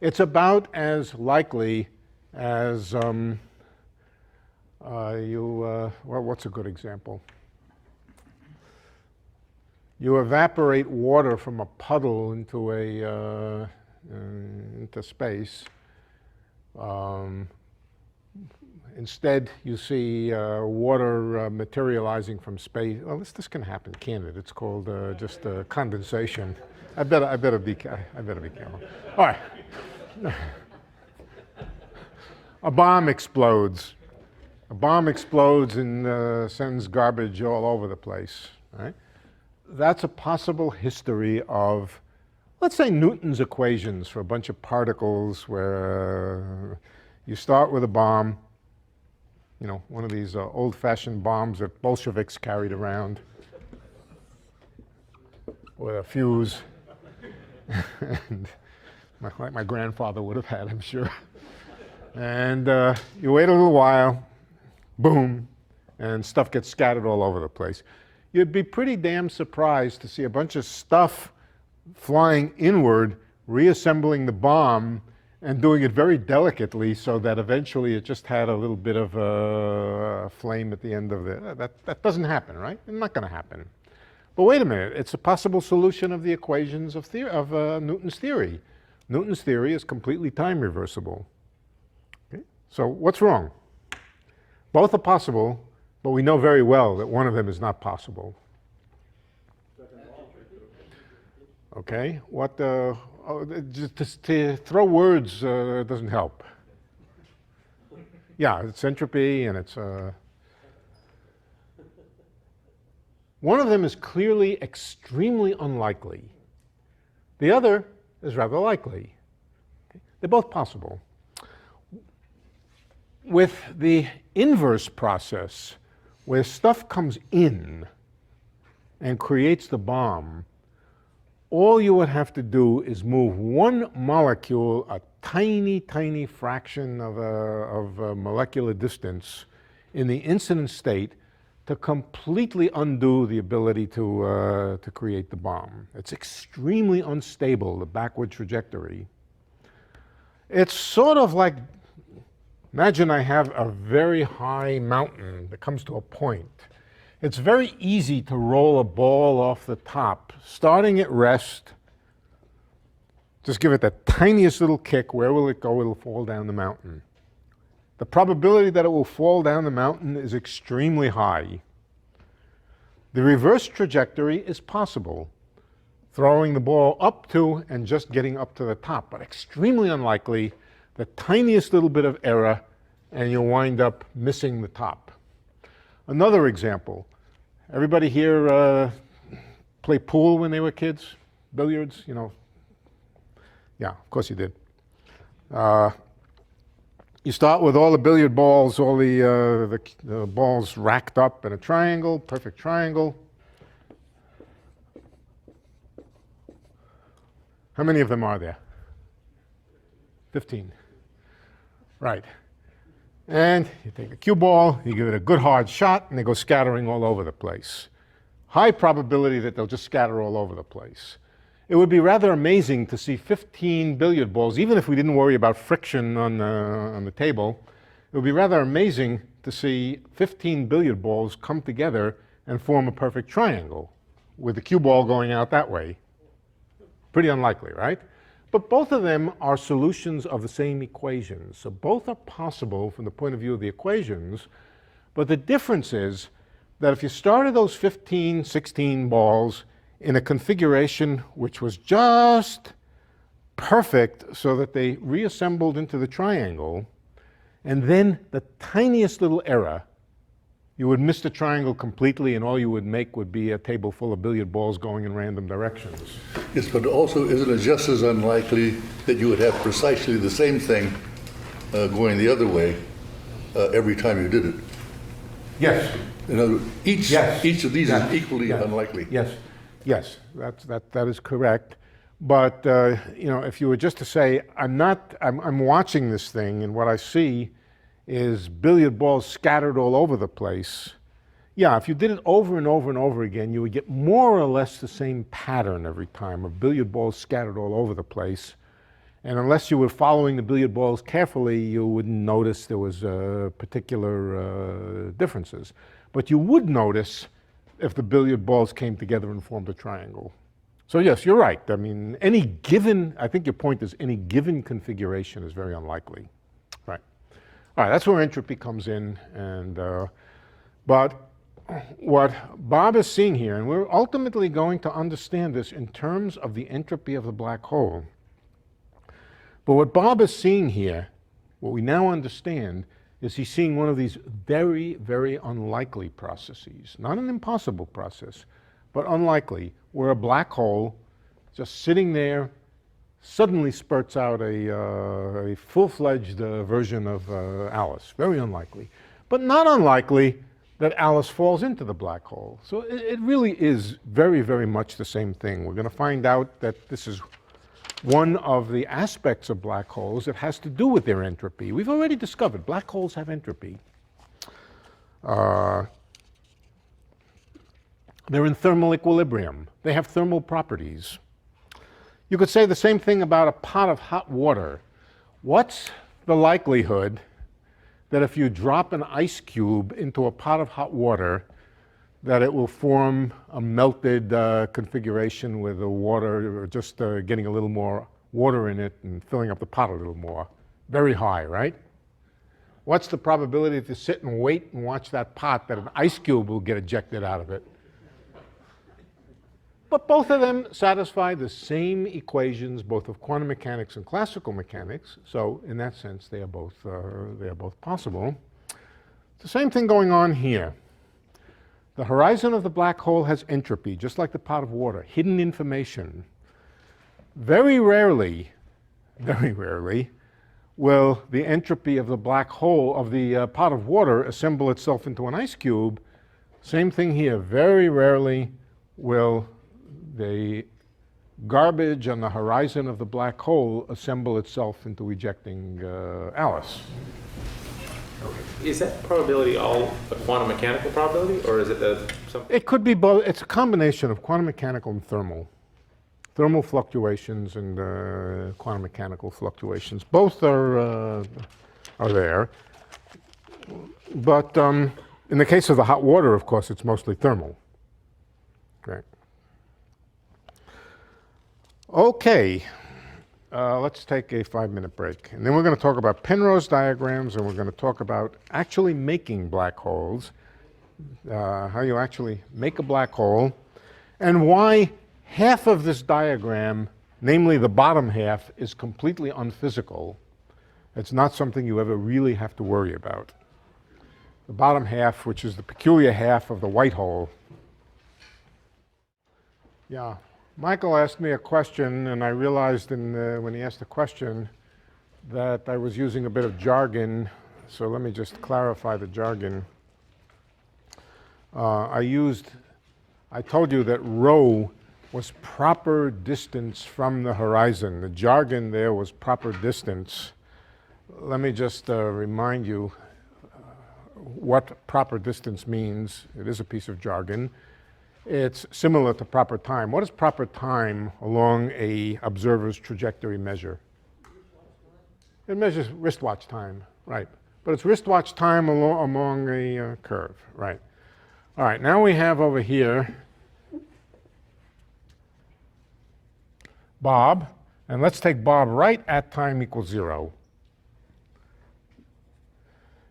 It's about as likely as well, what's a good example? You evaporate water from a puddle into into space. Instead, you see water materializing from space. Well, this can happen, can't it? It's called just condensation. I better be careful. All right. A bomb explodes. A bomb explodes and sends garbage all over the place. Right? That's a possible history of, let's say, Newton's equations for a bunch of particles where you start with a bomb, you know, one of these old-fashioned bombs that Bolsheviks carried around with a fuse, and like my grandfather would have had, I'm sure. And you wait a little while, boom, and stuff gets scattered all over the place. You'd be pretty damn surprised to see a bunch of stuff flying inward, reassembling the bomb, and doing it very delicately so that eventually it just had a little bit of a flame at the end of it. That doesn't happen, right? It's not going to happen. But wait a minute, it's a possible solution of the equations of Newton's theory. Newton's theory is completely time reversible. Okay? So what's wrong? Both are possible, but we know very well that one of them is not possible. Okay, just to throw words doesn't help. Yeah, it's entropy and it's... One of them is clearly extremely unlikely. The other is rather likely. Okay? They're both possible. With the inverse process, where stuff comes in and creates the bomb, all you would have to do is move one molecule a tiny, tiny fraction of a molecular distance in the incident state to completely undo the ability to create the bomb. It's extremely unstable, the backward trajectory. It's sort of like, imagine I have a very high mountain that comes to a point. It's very easy to roll a ball off the top. Starting at rest, just give it the tiniest little kick. Where will it go? It'll fall down the mountain. The probability that it will fall down the mountain is extremely high. The reverse trajectory is possible, throwing the ball up to and just getting up to the top, but extremely unlikely. The tiniest little bit of error and you'll wind up missing the top. Another example, everybody here play pool when they were kids? Billiards, you know? Yeah, of course you did. You start with all the billiard balls, all the balls racked up in a triangle, perfect triangle. How many of them are there? 15. Right. And you take a cue ball, you give it a good hard shot, and they go scattering all over the place. High probability that they'll just scatter all over the place. It would be rather amazing to see 15 billiard balls, even if we didn't worry about friction on the table. It would be rather amazing to see 15 billiard balls come together and form a perfect triangle with the cue ball going out that way. Pretty unlikely, right? But both of them are solutions of the same equation. So both are possible from the point of view of the equations. But the difference is that if you started those 15, 16 balls in a configuration which was just perfect so that they reassembled into the triangle, and then the tiniest little error, you would miss the triangle completely and all you would make would be a table full of billiard balls going in random directions. Yes, but also isn't it just as unlikely that you would have precisely the same thing going the other way every time you did it? Yes. In other words, each of these is equally unlikely. Yes, that is correct. But you know, if you were just to say, I'm watching this thing, and what I see is billiard balls scattered all over the place. Yeah, if you did it over and over and over again, you would get more or less the same pattern every time of billiard balls scattered all over the place. And unless you were following the billiard balls carefully, you wouldn't notice there was particular differences. But you would notice if the billiard balls came together and formed a triangle. So yes, you're right. I mean, I think your point is any given configuration is very unlikely. Right. All right, that's where entropy comes in. But what Bob is seeing here, and we're ultimately going to understand this in terms of the entropy of the black hole. But what Bob is seeing here, what we now understand, is he's seeing one of these very, very unlikely processes. Not an impossible process, but unlikely, where a black hole just sitting there suddenly spurts out a full-fledged version of Alice. Very unlikely. But not unlikely that Alice falls into the black hole. So it really is very, very much the same thing. We're going to find out that this is one of the aspects of black holes that has to do with their entropy. We've already discovered black holes have entropy. They're in thermal equilibrium. They have thermal properties. You could say the same thing about a pot of hot water. What's the likelihood that if you drop an ice cube into a pot of hot water, that it will form a melted configuration with the water, or just getting a little more water in it and filling up the pot a little more? Very high, right? What's the probability if you sit and wait and watch that pot that an ice cube will get ejected out of it? But both of them satisfy the same equations, both of quantum mechanics and classical mechanics. So in that sense, they are both possible. It's the same thing going on here. The horizon of the black hole has entropy, just like the pot of water, hidden information. Very rarely will the entropy of the black hole, of the pot of water, assemble itself into an ice cube. Same thing here. Very rarely will the garbage on the horizon of the black hole assemble itself into ejecting Alice. Is that probability all a quantum mechanical probability, or is it something? It could be both. It's a combination of quantum mechanical and thermal. thermal fluctuations and quantum mechanical fluctuations. Both are there. But in the case of the hot water, of course, it's mostly thermal. Right. Okay. Let's take a 5-minute break. And then we're going to talk about Penrose diagrams, and we're going to talk about actually making black holes, how you actually make a black hole, and why half of this diagram, namely the bottom half, is completely unphysical. It's not something you ever really have to worry about. The bottom half, which is the peculiar half of the white hole. Yeah. Michael asked me a question, and I realized when he asked the question that I was using a bit of jargon, so let me just clarify the jargon. I told you that rho was proper distance from the horizon. The jargon there was proper distance. Let me just remind you what proper distance means. It is a piece of jargon. It's similar to proper time. What does proper time along a observer's trajectory measure? It measures wristwatch time, right. But it's wristwatch time along a curve, right. All right, now we have over here Bob, and let's take Bob right at time equals 0.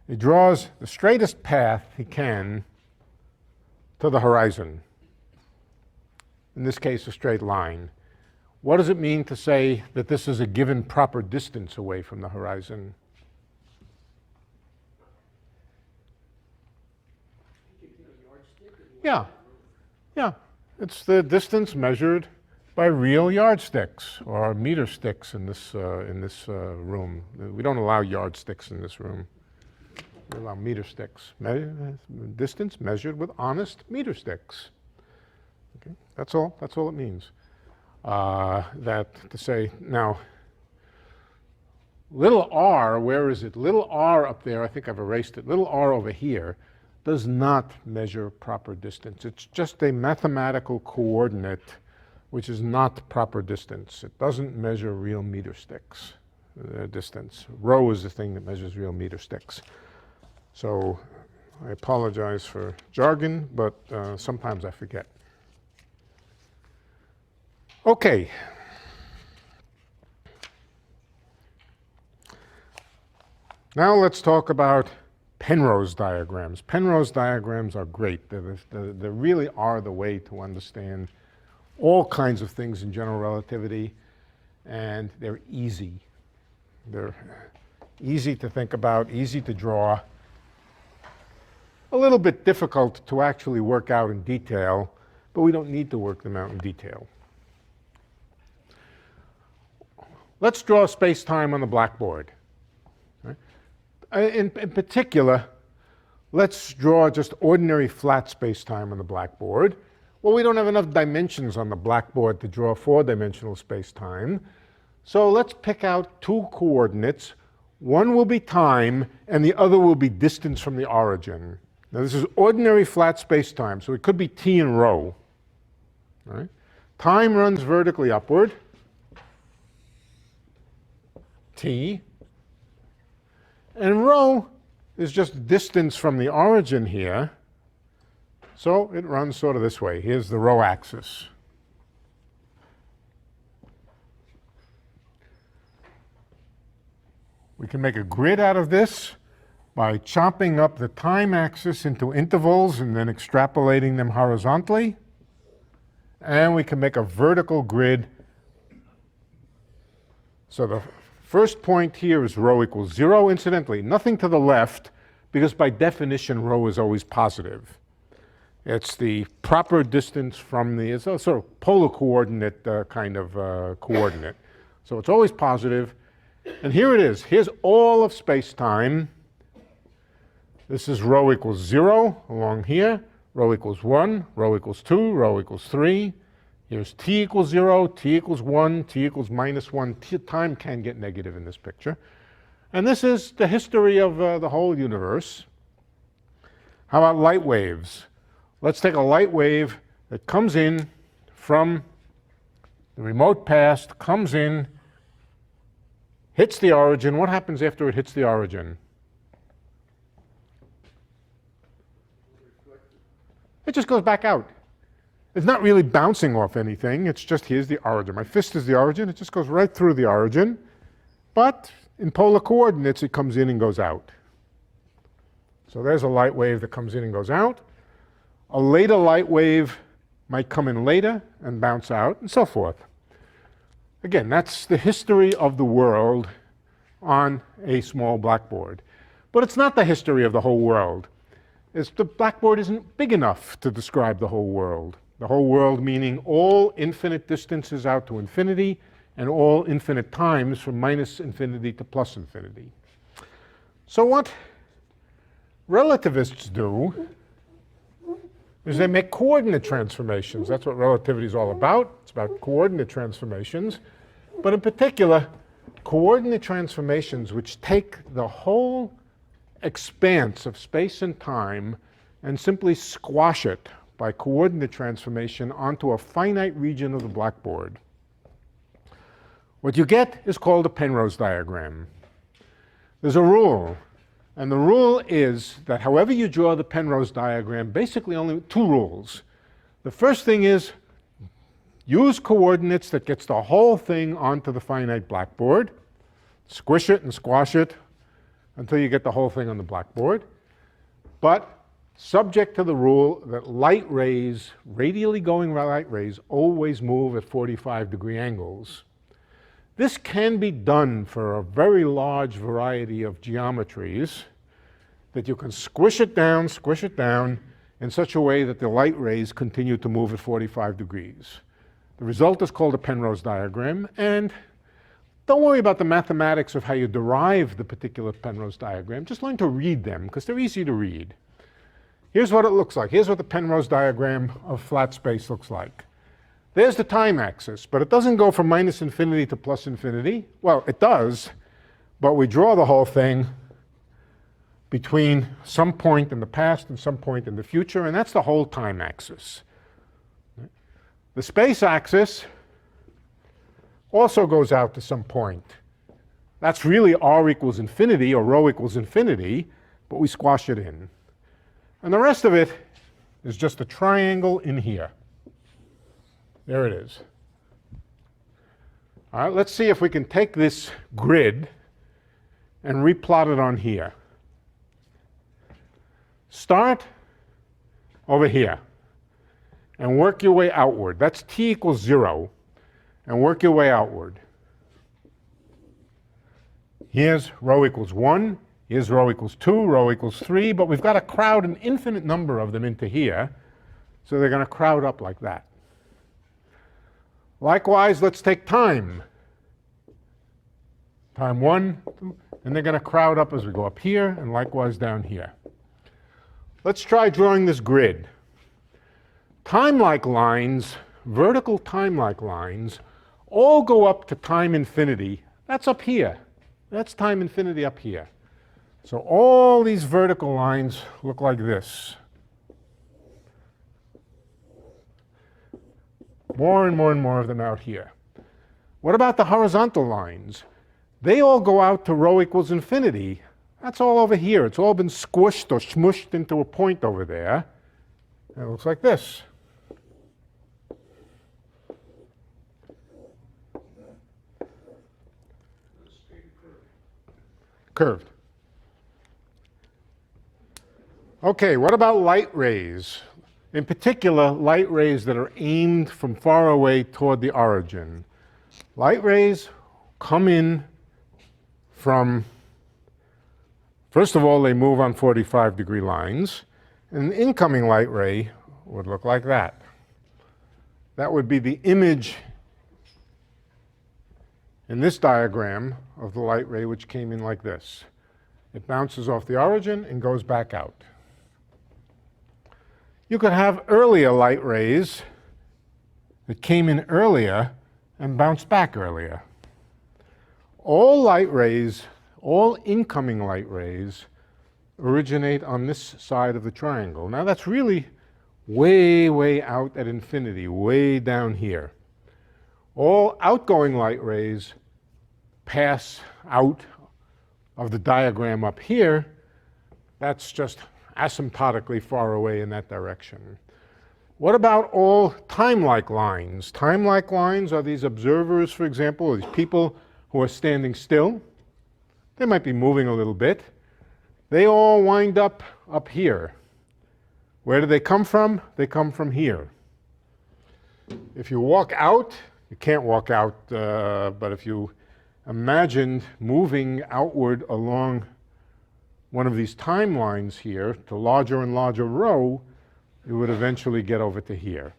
He draws the straightest path he can to the horizon. In this case, a straight line. What does it mean to say that this is a given proper distance away from the horizon? Yeah, it's the distance measured by real yardsticks or meter sticks in this room. We don't allow yardsticks in this room. We allow meter sticks. Distance measured with honest meter sticks. Okay, that's all it means. That to say, now, little r, where is it? Little r up there, I think I've erased it. Little r over here does not measure proper distance. It's just a mathematical coordinate which is not proper distance. It doesn't measure real meter sticks distance. Rho is the thing that measures real meter sticks. So I apologize for jargon, but sometimes I forget. Okay. Now let's talk about Penrose diagrams. Penrose diagrams are great. They really are the way to understand all kinds of things in general relativity, and they're easy. They're easy to think about, easy to draw, a little bit difficult to actually work out in detail, but we don't need to work them out in detail. Let's draw space-time on the blackboard. In particular, let's draw just ordinary flat space-time on the blackboard. Well, we don't have enough dimensions on the blackboard to draw 4-dimensional space-time. So let's pick out 2 coordinates. One will be time, and the other will be distance from the origin. Now, this is ordinary flat space-time, so it could be t and rho. Right? Time runs vertically upward, t, and rho is just distance from the origin here, so it runs sort of this way. Here's the rho axis. We can make a grid out of this by chopping up the time axis into intervals and then extrapolating them horizontally. And we can make a vertical grid. So the first point here is rho equals 0. Incidentally, nothing to the left, because by definition, rho is always positive. It's the proper distance from the, it's a sort of polar coordinate kind of coordinate. So it's always positive. And here it is. Here's all of space-time. This is rho equals 0 along here. Rho equals 1, rho equals 2, rho equals 3. Here's t equals 0, t equals 1, t equals -1. Time can get negative in this picture. And this is the history of the whole universe. How about light waves? Let's take a light wave that comes in from The remote past comes in, hits the origin. What happens after it hits the origin? It just goes back out. It's not really bouncing off anything. It's just, here's the origin. My fist is the origin. It just goes right through the origin. But in polar coordinates, it comes in and goes out. So there's a light wave that comes in and goes out. A later light wave might come in later and bounce out, and so forth. Again, that's the history of the world on a small blackboard. But it's not the history of the whole world. The blackboard isn't big enough to describe the whole world. The whole world meaning all infinite distances out to infinity and all infinite times from minus infinity to plus infinity. So what relativists do is they make coordinate transformations. That's what relativity is all about. It's about coordinate transformations. But in particular, coordinate transformations which take the whole expanse of space and time and simply squash it by coordinate transformation onto a finite region of the blackboard. What you get is called a Penrose diagram. There's a rule, and the rule is that however you draw the Penrose diagram, basically only two rules. The first thing is use coordinates that gets the whole thing onto the finite blackboard. Squish it and squash it until you get the whole thing on the blackboard. But subject to the rule that light rays, radially going light rays, always move at 45-degree angles. This can be done for a very large variety of geometries, that you can squish it down in such a way that the light rays continue to move at 45 degrees. The result is called a Penrose diagram, and don't worry about the mathematics of how you derive the particular Penrose diagram. Just learn to read them, because they're easy to read. Here's what it looks like. Here's what the Penrose diagram of flat space looks like. There's the time axis, but it doesn't go from minus infinity to plus infinity. Well, it does, but we draw the whole thing between some point in the past and some point in the future, and that's the whole time axis. The space axis also goes out to some point. That's really r equals infinity or rho equals infinity, but we squash it in. And the rest of it is just a triangle in here. There it is. All right, let's see if we can take this grid and replot it on here. Start over here and work your way outward. That's t equals 0. And work your way outward. Here's rho equals 1. Here's rho equals 2, rho equals 3. But we've got to crowd an infinite number of them into here. So they're going to crowd up like that. Likewise, let's take time. Time 1. And they're going to crowd up as we go up here, and likewise down here. Let's try drawing this grid. Time-like lines, vertical time-like lines, all go up to time infinity. That's up here. That's time infinity up here. So all these vertical lines look like this. More and more and more of them out here. What about the horizontal lines? They all go out to rho equals infinity. That's all over here. It's all been squished or smushed into a point over there. And it looks like this. Curved. Okay, what about light rays? In particular, light rays that are aimed from far away toward the origin. Light rays come in from, first of all, they move on 45-degree lines. An incoming light ray would look like that. That would be the image in this diagram of the light ray, which came in like this. It bounces off the origin and goes back out. You could have earlier light rays that came in earlier and bounced back earlier. All light rays, all incoming light rays, originate on this side of the triangle. Now that's really way, way out at infinity, way down here. All outgoing light rays pass out of the diagram up here. That's just asymptotically far away in that direction. What about all time-like lines? Time-like lines are these observers, for example, these people who are standing still. They might be moving a little bit. They all wind up here. Where do they come from? They come from here. If you walk out, you can't walk out, but if you imagined moving outward along one of these timelines here to larger and larger row, you would eventually get over to here.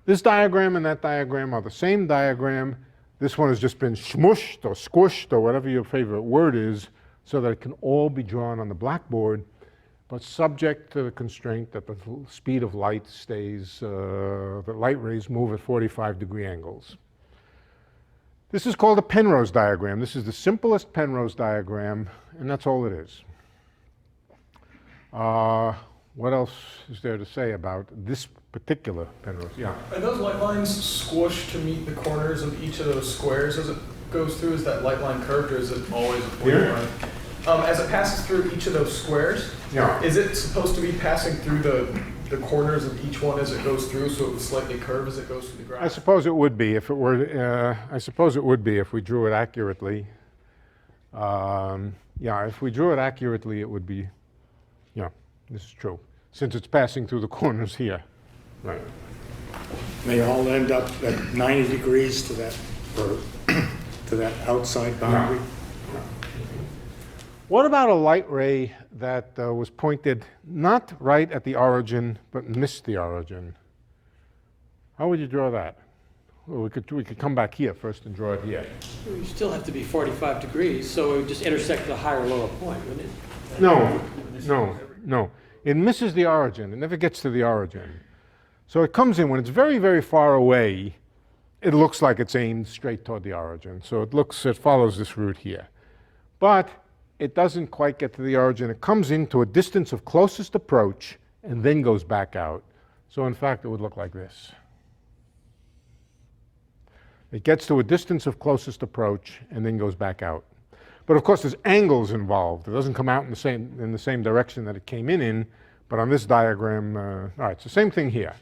This diagram and that diagram are the same diagram. This one has just been smushed or squished or whatever your favorite word is so that it can all be drawn on the blackboard, but subject to the constraint that the speed of light stays, the light rays move at 45-degree angles. This is called a Penrose diagram. This is the simplest Penrose diagram, and that's all it is. What else is there to say about this particular Penrose? Yeah. Are those light lines squished to meet the corners of each of those squares as it goes through? Is that light line curved, or is it always a point Here? line? As it passes through each of those squares, Yeah. is it supposed to be passing through the corners of each one as it goes through, so it would slightly curve as it goes through the grass? I suppose it would be if it were. I suppose it would be if we drew it accurately. Yeah, if we drew it accurately, it would be. Yeah, this is true. Since it's passing through the corners here. Right. They all end up at 90 degrees to that, or to that outside boundary. What about a light ray that was pointed not right at the origin, but missed the origin? How would you draw that? Well, we could come back here first and draw it here. You still have to be 45 degrees, so it would just intersect the higher lower point, wouldn't it? No. It misses the origin. It never gets to the origin. So it comes in when it's very, very far away. It looks like it's aimed straight toward the origin. So it follows this route here. But it doesn't quite get to the origin. It comes into a distance of closest approach and then goes back out. So in fact, it would look like this. It gets to a distance of closest approach and then goes back out. But of course, there's angles involved. It doesn't come out in the same direction that it came in, but on this diagram, all right, it's the same thing here.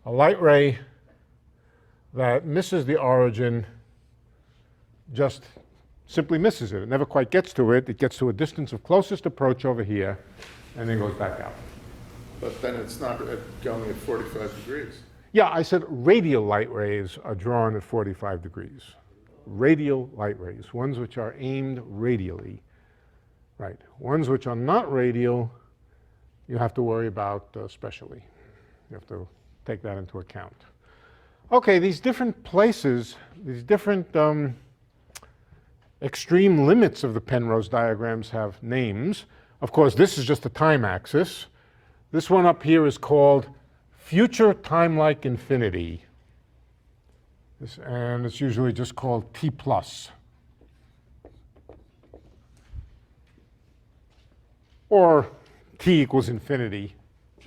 A light ray that misses the origin just simply misses it. It never quite gets to it. It gets to a distance of closest approach over here and then goes back out. But then it's not going at 45 degrees. Yeah, I said radial light rays are drawn at 45 degrees. Radial light rays, ones which are aimed radially. Right. Ones which are not radial, you have to worry about specially. You have to take that into account. Okay, these different places, these different extreme limits of the Penrose diagrams have names. Of course, this is just the time axis. This one up here is called future time-like infinity. And it's usually just called T plus. Or T equals infinity.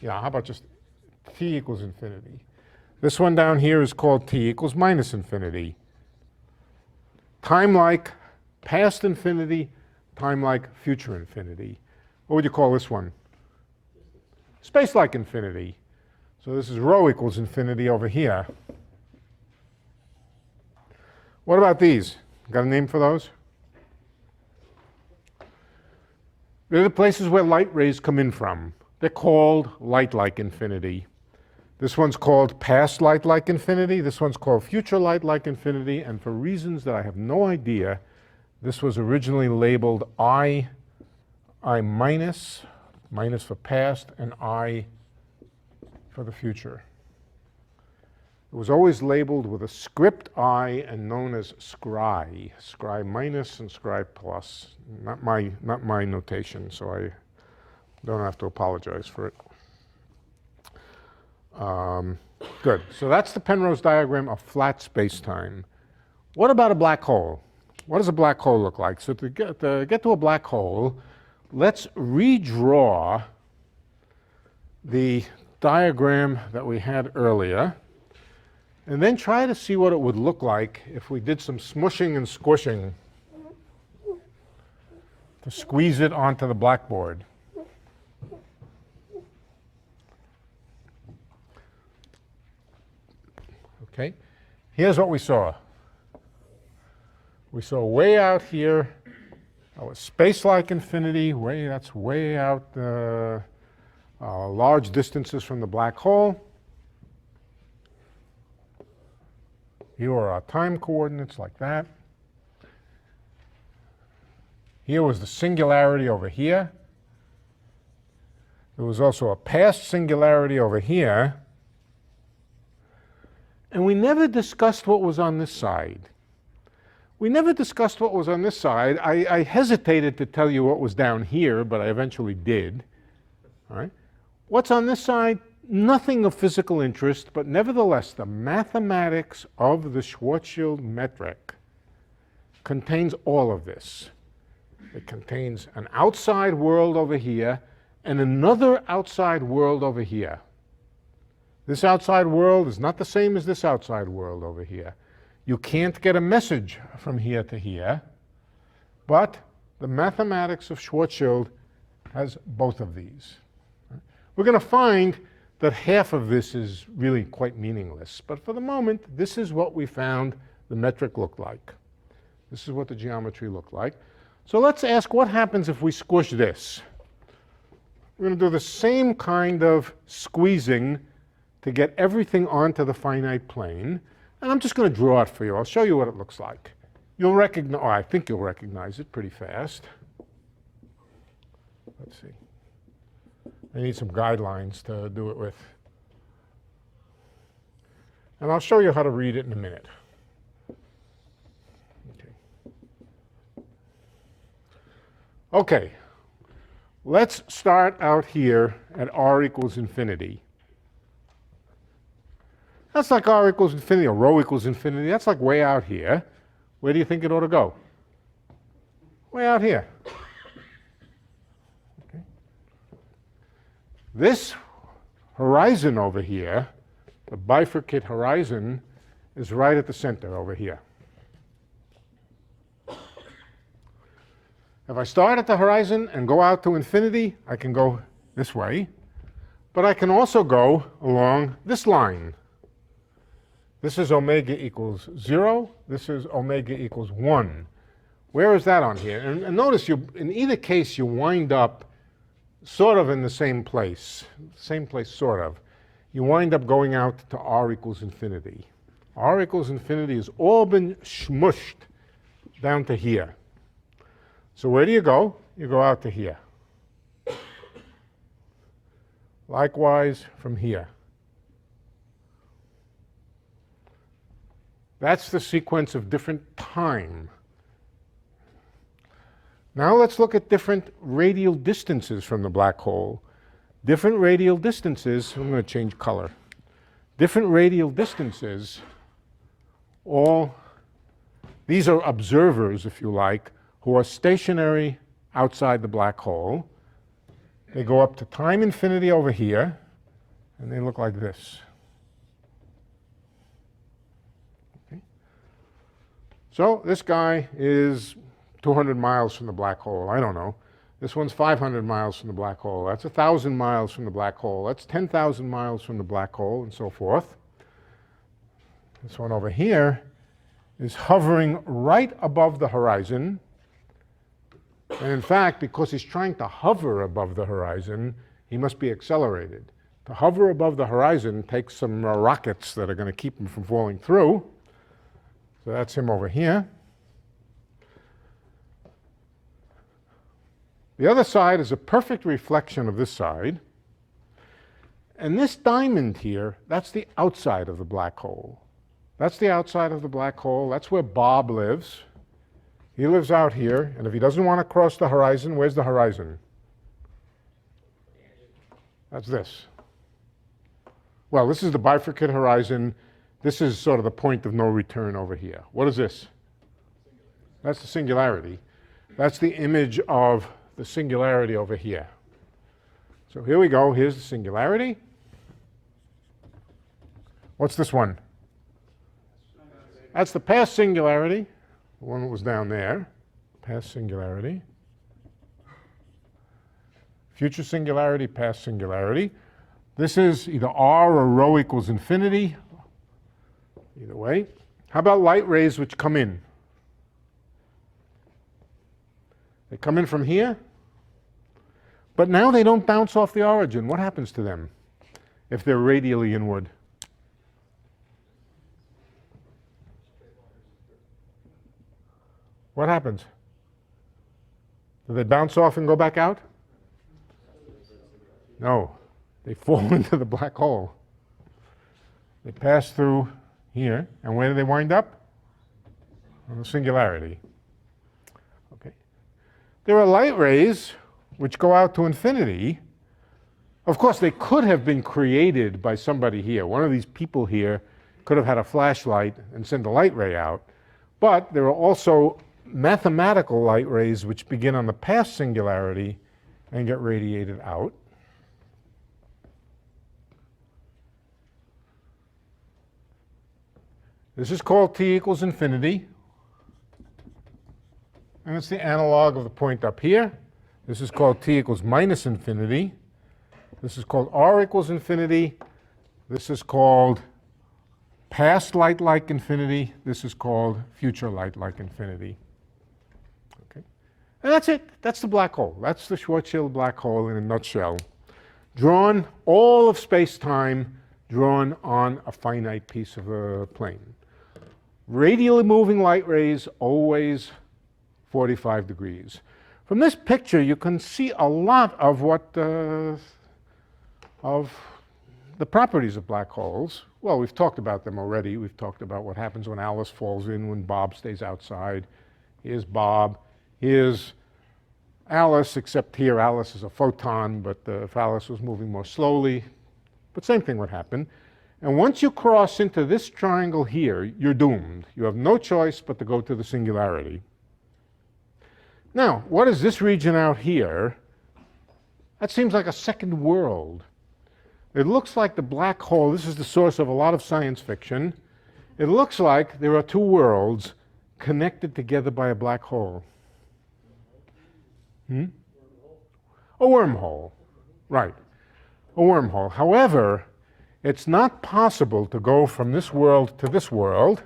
Yeah, how about just T equals infinity? This one down here is called T equals minus infinity. Time-like past infinity, time-like future infinity. What would you call this one? Space-like infinity. So this is rho equals infinity over here. What about these? Got a name for those? They're the places where light rays come in from. They're called light-like infinity. This one's called past light-like infinity. This one's called future light-like infinity. And for reasons that I have no idea, this was originally labeled I minus, minus for past, and I for the future. It was always labeled with a script I and known as scry. Scry minus and scry plus. Not my notation, so I don't have to apologize for it. Good. So that's the Penrose diagram of flat space-time. What about a black hole? What does a black hole look like? So to get to a black hole, let's redraw the diagram that we had earlier. and then try to see what it would look like if we did some smushing and squishing to squeeze it onto the blackboard. Okay, here's what we saw. We saw way out here, that was space-like infinity, that's way out large distances from the black hole. Here are our time coordinates like that. Here was the singularity over here. There was also a past singularity over here. And we never discussed what was on this side. We never discussed what was on this side. I hesitated to tell you what was down here, but I eventually did. All right? What's on this side? Nothing of physical interest, but nevertheless, the mathematics of the Schwarzschild metric contains all of this. It contains an outside world over here and another outside world over here. This outside world is not the same as this outside world over here. You can't get a message from here to here, but the mathematics of Schwarzschild has both of these. We're going to find that half of this is really quite meaningless, but for the moment, this is what we found the metric looked like. This is what the geometry looked like. So let's ask what happens if we squish this. We're going to do the same kind of squeezing to get everything onto the finite plane. And I'm just going to draw it for you. I'll show you what it looks like. You'll recognize, I think you'll recognize it pretty fast. Let's see. I need some guidelines to do it with. And I'll show you how to read it in a minute. Okay, let's start out here at r equals infinity. That's like r equals infinity or rho equals infinity. That's like way out here. Where do you think it ought to go? Way out here. Okay. This horizon over here, the bifurcate horizon, is right at the center over here. If I start at the horizon and go out to infinity, I can go this way. But I can also go along this line. This is omega equals 0. This is omega equals 1. Where is that on here? And notice, in either case, you wind up sort of in the same place. Same place, sort of. You wind up going out to r equals infinity. R equals infinity has all been smushed down to here. So where do you go? You go out to here. Likewise from here. That's the sequence of different time. Now let's look at different radial distances from the black hole. Different radial distances, I'm going to change color. Different radial distances, these are observers, if you like, who are stationary outside the black hole. They go up to time infinity over here, and they look like this. Okay. So this guy is 200 miles from the black hole. I don't know. This one's 500 miles from the black hole. That's 1,000 miles from the black hole. That's 10,000 miles from the black hole, and so forth. This one over here is hovering right above the horizon. And in fact, because he's trying to hover above the horizon, he must be accelerated. To hover above the horizon takes some rockets that are going to keep him from falling through. So that's him over here. The other side is a perfect reflection of this side. And this diamond here, that's the outside of the black hole. That's the outside of the black hole. That's where Bob lives. He lives out here, and if he doesn't want to cross the horizon, where's the horizon? That's this. Well, this is the bifurcate horizon. This is sort of the point of no return over here. What is this? That's the singularity. That's the image of the singularity over here. So here we go. Here's the singularity. What's this one? That's the past singularity, the one that was down there, past singularity. Future singularity, past singularity. This is either r or rho equals infinity. Either way. How about light rays which come in? They come in from here, but now they don't bounce off the origin. What happens to them if they're radially inward? What happens? Do they bounce off and go back out? No, they fall into the black hole. They pass through here, and where do they wind up? On the singularity. Okay. There are light rays which go out to infinity. Of course, they could have been created by somebody here. One of these people here could have had a flashlight and sent a light ray out. But there are also mathematical light rays which begin on the past singularity and get radiated out. This is called t equals infinity. And it's the analog of the point up here. This is called t equals minus infinity. This is called r equals infinity. This is called past light like infinity. This is called future light like infinity. Okay. And that's it. That's the black hole. That's the Schwarzschild black hole in a nutshell. Drawn, all of space-time drawn on a finite piece of a plane. Radially moving light rays, always 45 degrees. From this picture, you can see a lot of of the properties of black holes. Well, we've talked about them already. We've talked about what happens when Alice falls in, when Bob stays outside. Here's Bob. Here's Alice, except here Alice is a photon, but if Alice was moving more slowly, but same thing would happen. And once you cross into this triangle here, you're doomed. You have no choice but to go to the singularity. Now, what is this region out here? That seems like a second world. It looks like the black hole. This is the source of a lot of science fiction. It looks like there are two worlds connected together by a black hole. A wormhole. Right. A wormhole. However, it's not possible to go from this world to this world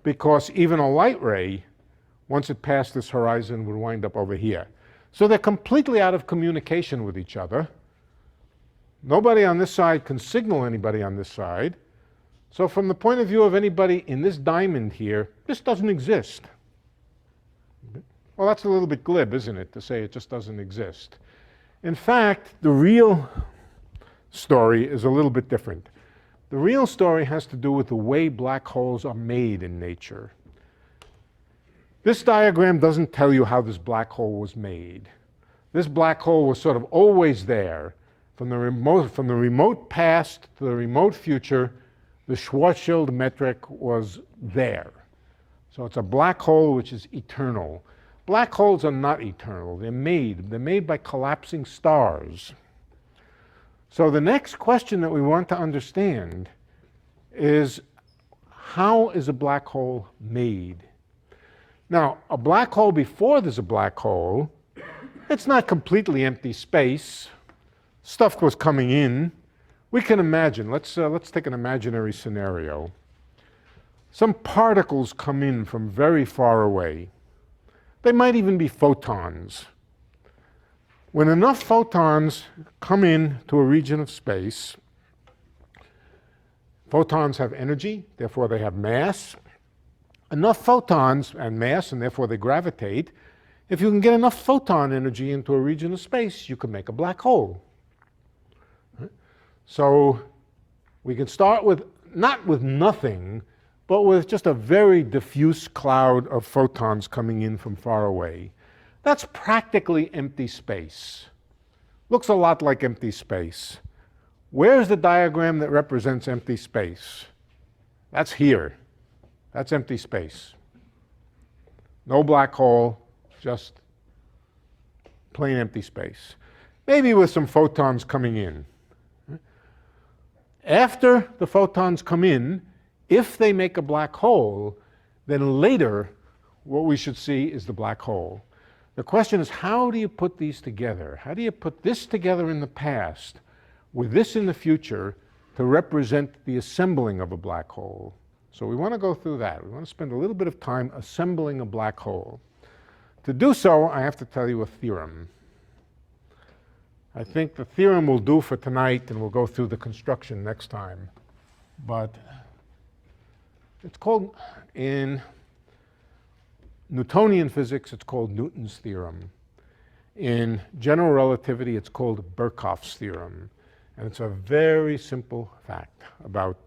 because even a light ray, once it passed this horizon, would wind up over here. So they're completely out of communication with each other. Nobody on this side can signal anybody on this side. So from the point of view of anybody in this diamond here, this doesn't exist. Well, that's a little bit glib, isn't it, to say it just doesn't exist. In fact, the real story is a little bit different. The real story has to do with the way black holes are made in nature. This diagram doesn't tell you how this black hole was made. This black hole was sort of always there. From the remote past to the remote future, the Schwarzschild metric was there. So it's a black hole which is eternal. Black holes are not eternal. They're made by collapsing stars. So the next question that we want to understand is, how is a black hole made? Now, a black hole before there's a black hole, it's not completely empty space. Stuff was coming in. We can imagine, let's take an imaginary scenario. Some particles come in from very far away. They might even be photons. When enough photons come in to a region of space, photons have energy, therefore they have mass. Enough photons and mass, and therefore they gravitate. If you can get enough photon energy into a region of space, you can make a black hole. So we can start with, not with nothing, but with just a very diffuse cloud of photons coming in from far away. That's practically empty space. Looks a lot like empty space. Where's the diagram that represents empty space? That's here. That's empty space. No black hole, just plain empty space. Maybe with some photons coming in. After the photons come in, If they make a black hole, then later what we should see is the black hole. The question is, how do you put these together? How do you put this together in the past with this in the future to represent the assembling of a black hole? So we want to go through that. We want to spend a little bit of time assembling a black hole. To do so, I have to tell you a theorem. I think the theorem will do for tonight, and we'll go through the construction next time. But it's called, in Newtonian physics, it's called Newton's theorem. In general relativity, it's called Birkhoff's theorem. And it's a very simple fact about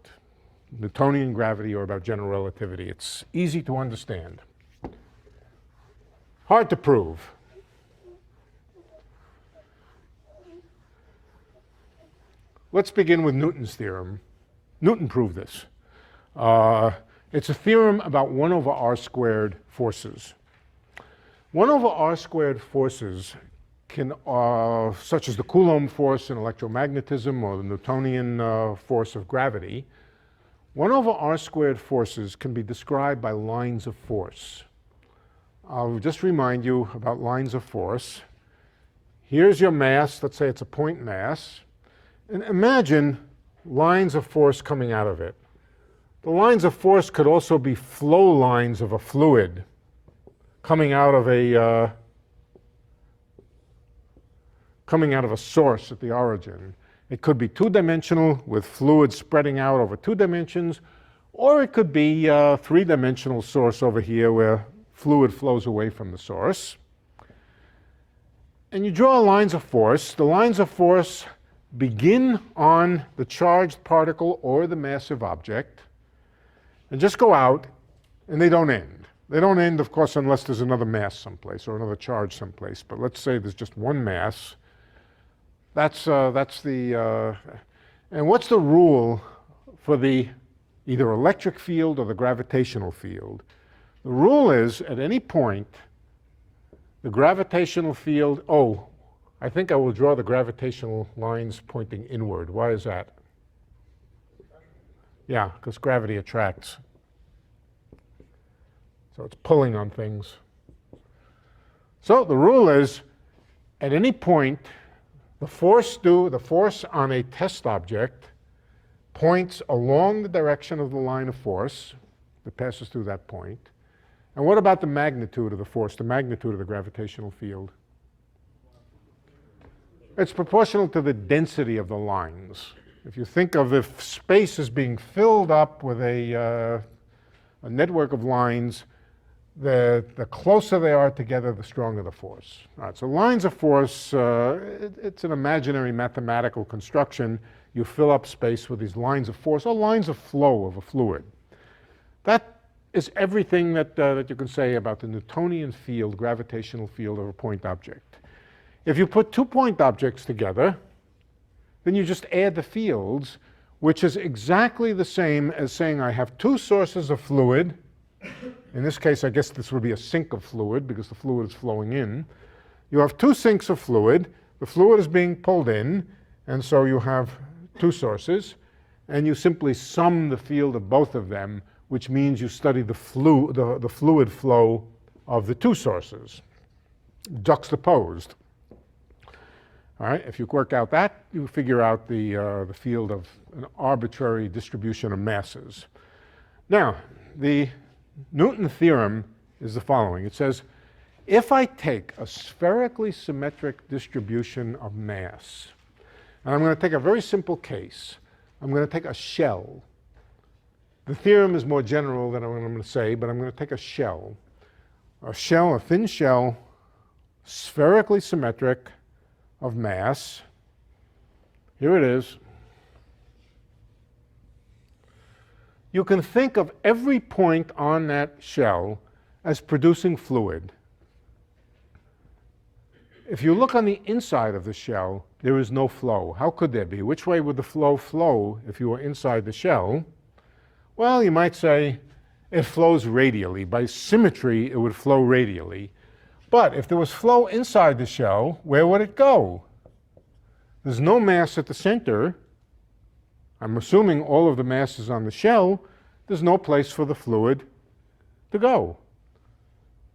Newtonian gravity or about general relativity. It's easy to understand. Hard to prove. Let's begin with Newton's theorem. Newton proved this. It's a theorem about 1 over r squared forces. 1 over r squared forces can, such as the Coulomb force in electromagnetism or the Newtonian force of gravity, 1 over r squared forces can be described by lines of force. I'll just remind you about lines of force. Here's your mass. Let's say it's a point mass. And imagine lines of force coming out of it. The lines of force could also be flow lines of a fluid coming out of a source at the origin. It could be two-dimensional with fluid spreading out over 2 dimensions, or it could be a 3-dimensional source over here where fluid flows away from the source. And you draw lines of force. The lines of force begin on the charged particle or the massive object and just go out, and they don't end. They don't end, of course, unless there's another mass someplace or another charge someplace. But let's say there's just one mass. That's the, and what's the rule for the either electric field or the gravitational field? The rule is, at any point, the gravitational field, I think I will draw the gravitational lines pointing inward. Why is that? Yeah, because gravity attracts. So it's pulling on things. So the rule is, at any point, the force on a test object points along the direction of the line of force that passes through that point. And what about the magnitude of the force, the magnitude of the gravitational field? It's proportional to the density of the lines. If you think of if space is being filled up with a network of lines, the closer they are together, the stronger the force. All right, so lines of force, it's an imaginary mathematical construction. You fill up space with these lines of force or lines of flow of a fluid. That is everything that you can say about the Newtonian field, gravitational field of a point object. If you put 2 point objects together, then you just add the fields, which is exactly the same as saying I have 2 sources of fluid. In this case, I guess this would be a sink of fluid because the fluid is flowing in. You have 2 sinks of fluid. The fluid is being pulled in, and so you have 2 sources, and you simply sum the field of both of them, which means you study the fluid flow of the 2 sources, juxtaposed. All right, if you work out that, you figure out the field of an arbitrary distribution of masses. Now, the Newton theorem is the following. It says, if I take a spherically symmetric distribution of mass, and I'm going to take a very simple case. I'm going to take a shell. The theorem is more general than what I'm going to say, but I'm going to take a shell. A thin shell, spherically symmetric, of mass. Here it is. You can think of every point on that shell as producing fluid. If you look on the inside of the shell, there is no flow. How could there be? Which way would the flow flow if you were inside the shell? Well, you might say it flows radially. By symmetry, it would flow radially. But if there was flow inside the shell, where would it go? There's no mass at the center. I'm assuming all of the mass is on the shell. there's no place for the fluid to go.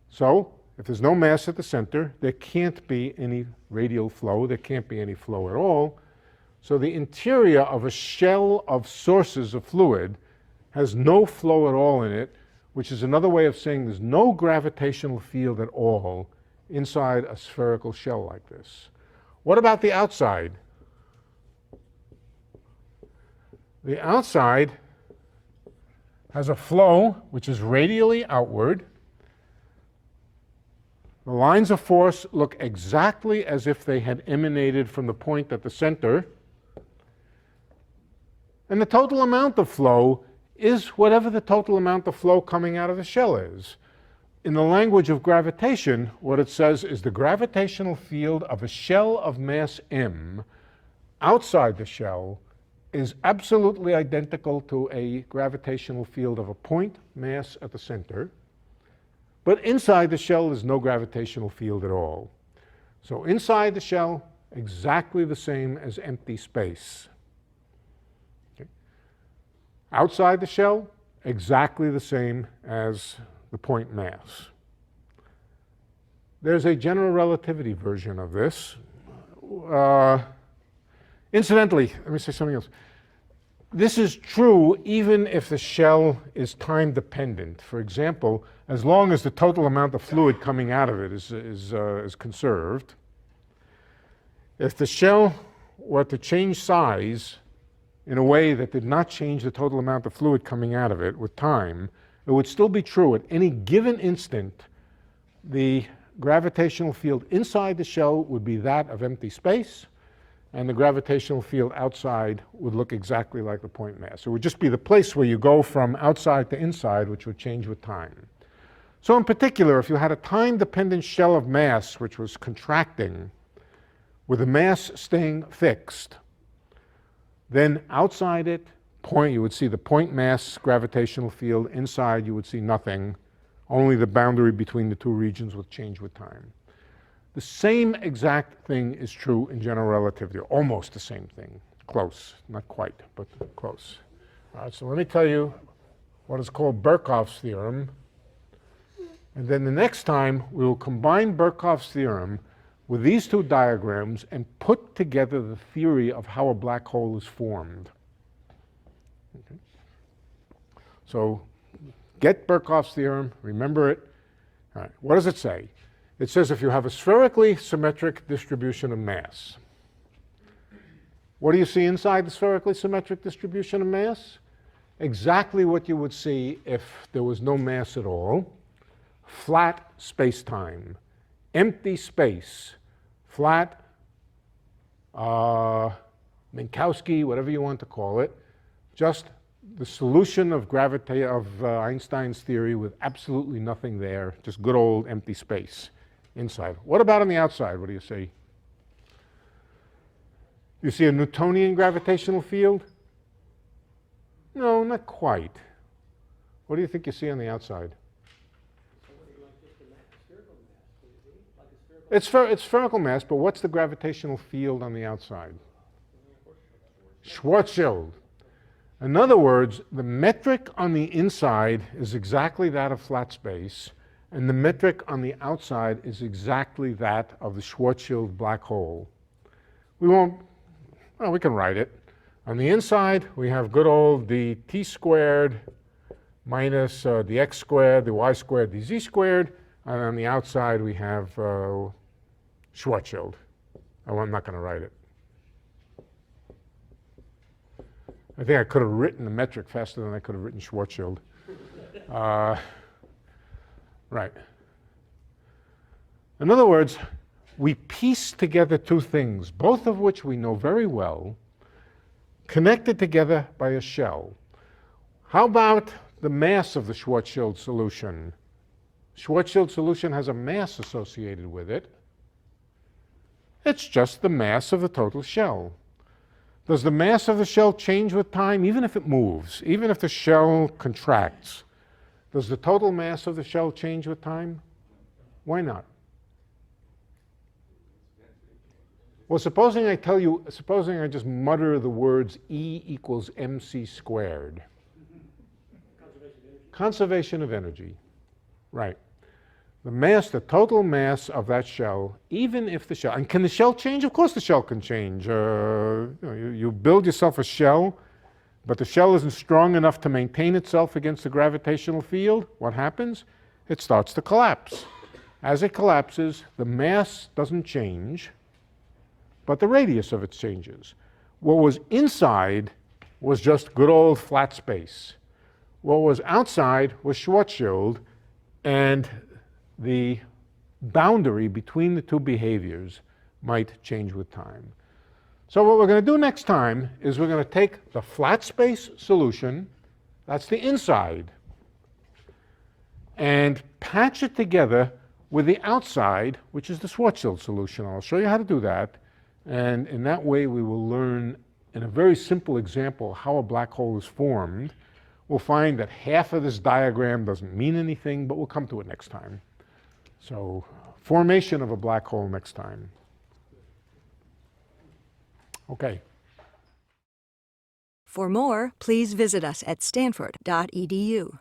So if there's no mass at the center, there can't be any radial flow, there can't be any flow at all. So the interior of a shell of sources of fluid has no flow at all in it, which is another way of saying there's no gravitational field at all inside a spherical shell like this. What about the outside? The outside has a flow which is radially outward. The lines of force look exactly as if they had emanated from the point at the center. And the total amount of flow is whatever the total amount of flow coming out of the shell is. In the language of gravitation, what it says is the gravitational field of a shell of mass m outside the shell is absolutely identical to a gravitational field of a point mass at the center. But inside the shell, there's no gravitational field at all. So inside the shell, exactly the same as empty space. Okay. Outside the shell, exactly the same as the point mass. There's a general relativity version of this. Incidentally, let me say something else. This is true even if the shell is time dependent. For example, as long as the total amount of fluid coming out of it is conserved. If the shell were to change size in a way that did not change the total amount of fluid coming out of it with time, it would still be true at any given instant. The gravitational field inside the shell would be that of empty space, and the gravitational field outside would look exactly like the point mass. It would just be the place where you go from outside to inside, which would change with time. So in particular, if you had a time-dependent shell of mass which was contracting with the mass staying fixed, then outside it, you would see the point mass gravitational field. Inside, you would see nothing. Only the boundary between the two regions would change with time. The same exact thing is true in general relativity, almost the same thing. Close, not quite, but close. All right, so let me tell you what is called Birkhoff's theorem. And then the next time, we will combine Birkhoff's theorem with these two diagrams and put together the theory of how a black hole is formed. Okay. So get Birkhoff's theorem, remember it. All right, what does it say? It says if you have a spherically symmetric distribution of mass, what do you see inside the spherically symmetric distribution of mass? Exactly what you would see if there was no mass at all. Flat space-time, empty space, flat, Minkowski, whatever you want to call it, just the solution of gravity of Einstein's theory with absolutely nothing there, just good old empty space inside. What about on the outside? What do you see? You see a Newtonian gravitational field? No, not quite. What do you think you see on the outside? It's spherical mass, but what's the gravitational field on the outside? Schwarzschild. In other words, the metric on the inside is exactly that of flat space, and the metric on the outside is exactly that of the Schwarzschild black hole. We can write it. On the inside, we have good old the t squared minus the x squared, the y squared, the z squared, and on the outside, we have Schwarzschild. I'm not going to write it. I think I could have written the metric faster than I could have written Schwarzschild. Right. In other words, we piece together two things, both of which we know very well, connected together by a shell. How about the mass of the Schwarzschild solution? Schwarzschild solution has a mass associated with it. It's just the mass of the total shell. Does the mass of the shell change with time, even if it moves, even if the shell contracts? Does the total mass of the shell change with time? Why not? Well, supposing I just mutter the words E equals mc squared. Conservation of energy. Right. The mass, the total mass of that shell, even if the shell, and can the shell change? Of course the shell can change. You build yourself a shell, but the shell isn't strong enough to maintain itself against the gravitational field. What happens? It starts to collapse. As it collapses, the mass doesn't change, but the radius of it changes. What was inside was just good old flat space. What was outside was Schwarzschild, and the boundary between the two behaviors might change with time. So what we're going to do next time is we're going to take the flat space solution, that's the inside, and patch it together with the outside, which is the Schwarzschild solution. I'll show you how to do that, and in that way we will learn in a very simple example how a black hole is formed. We'll find that half of this diagram doesn't mean anything, but we'll come to it next time. So, formation of a black hole next time. Okay. For more, please visit us at stanford.edu.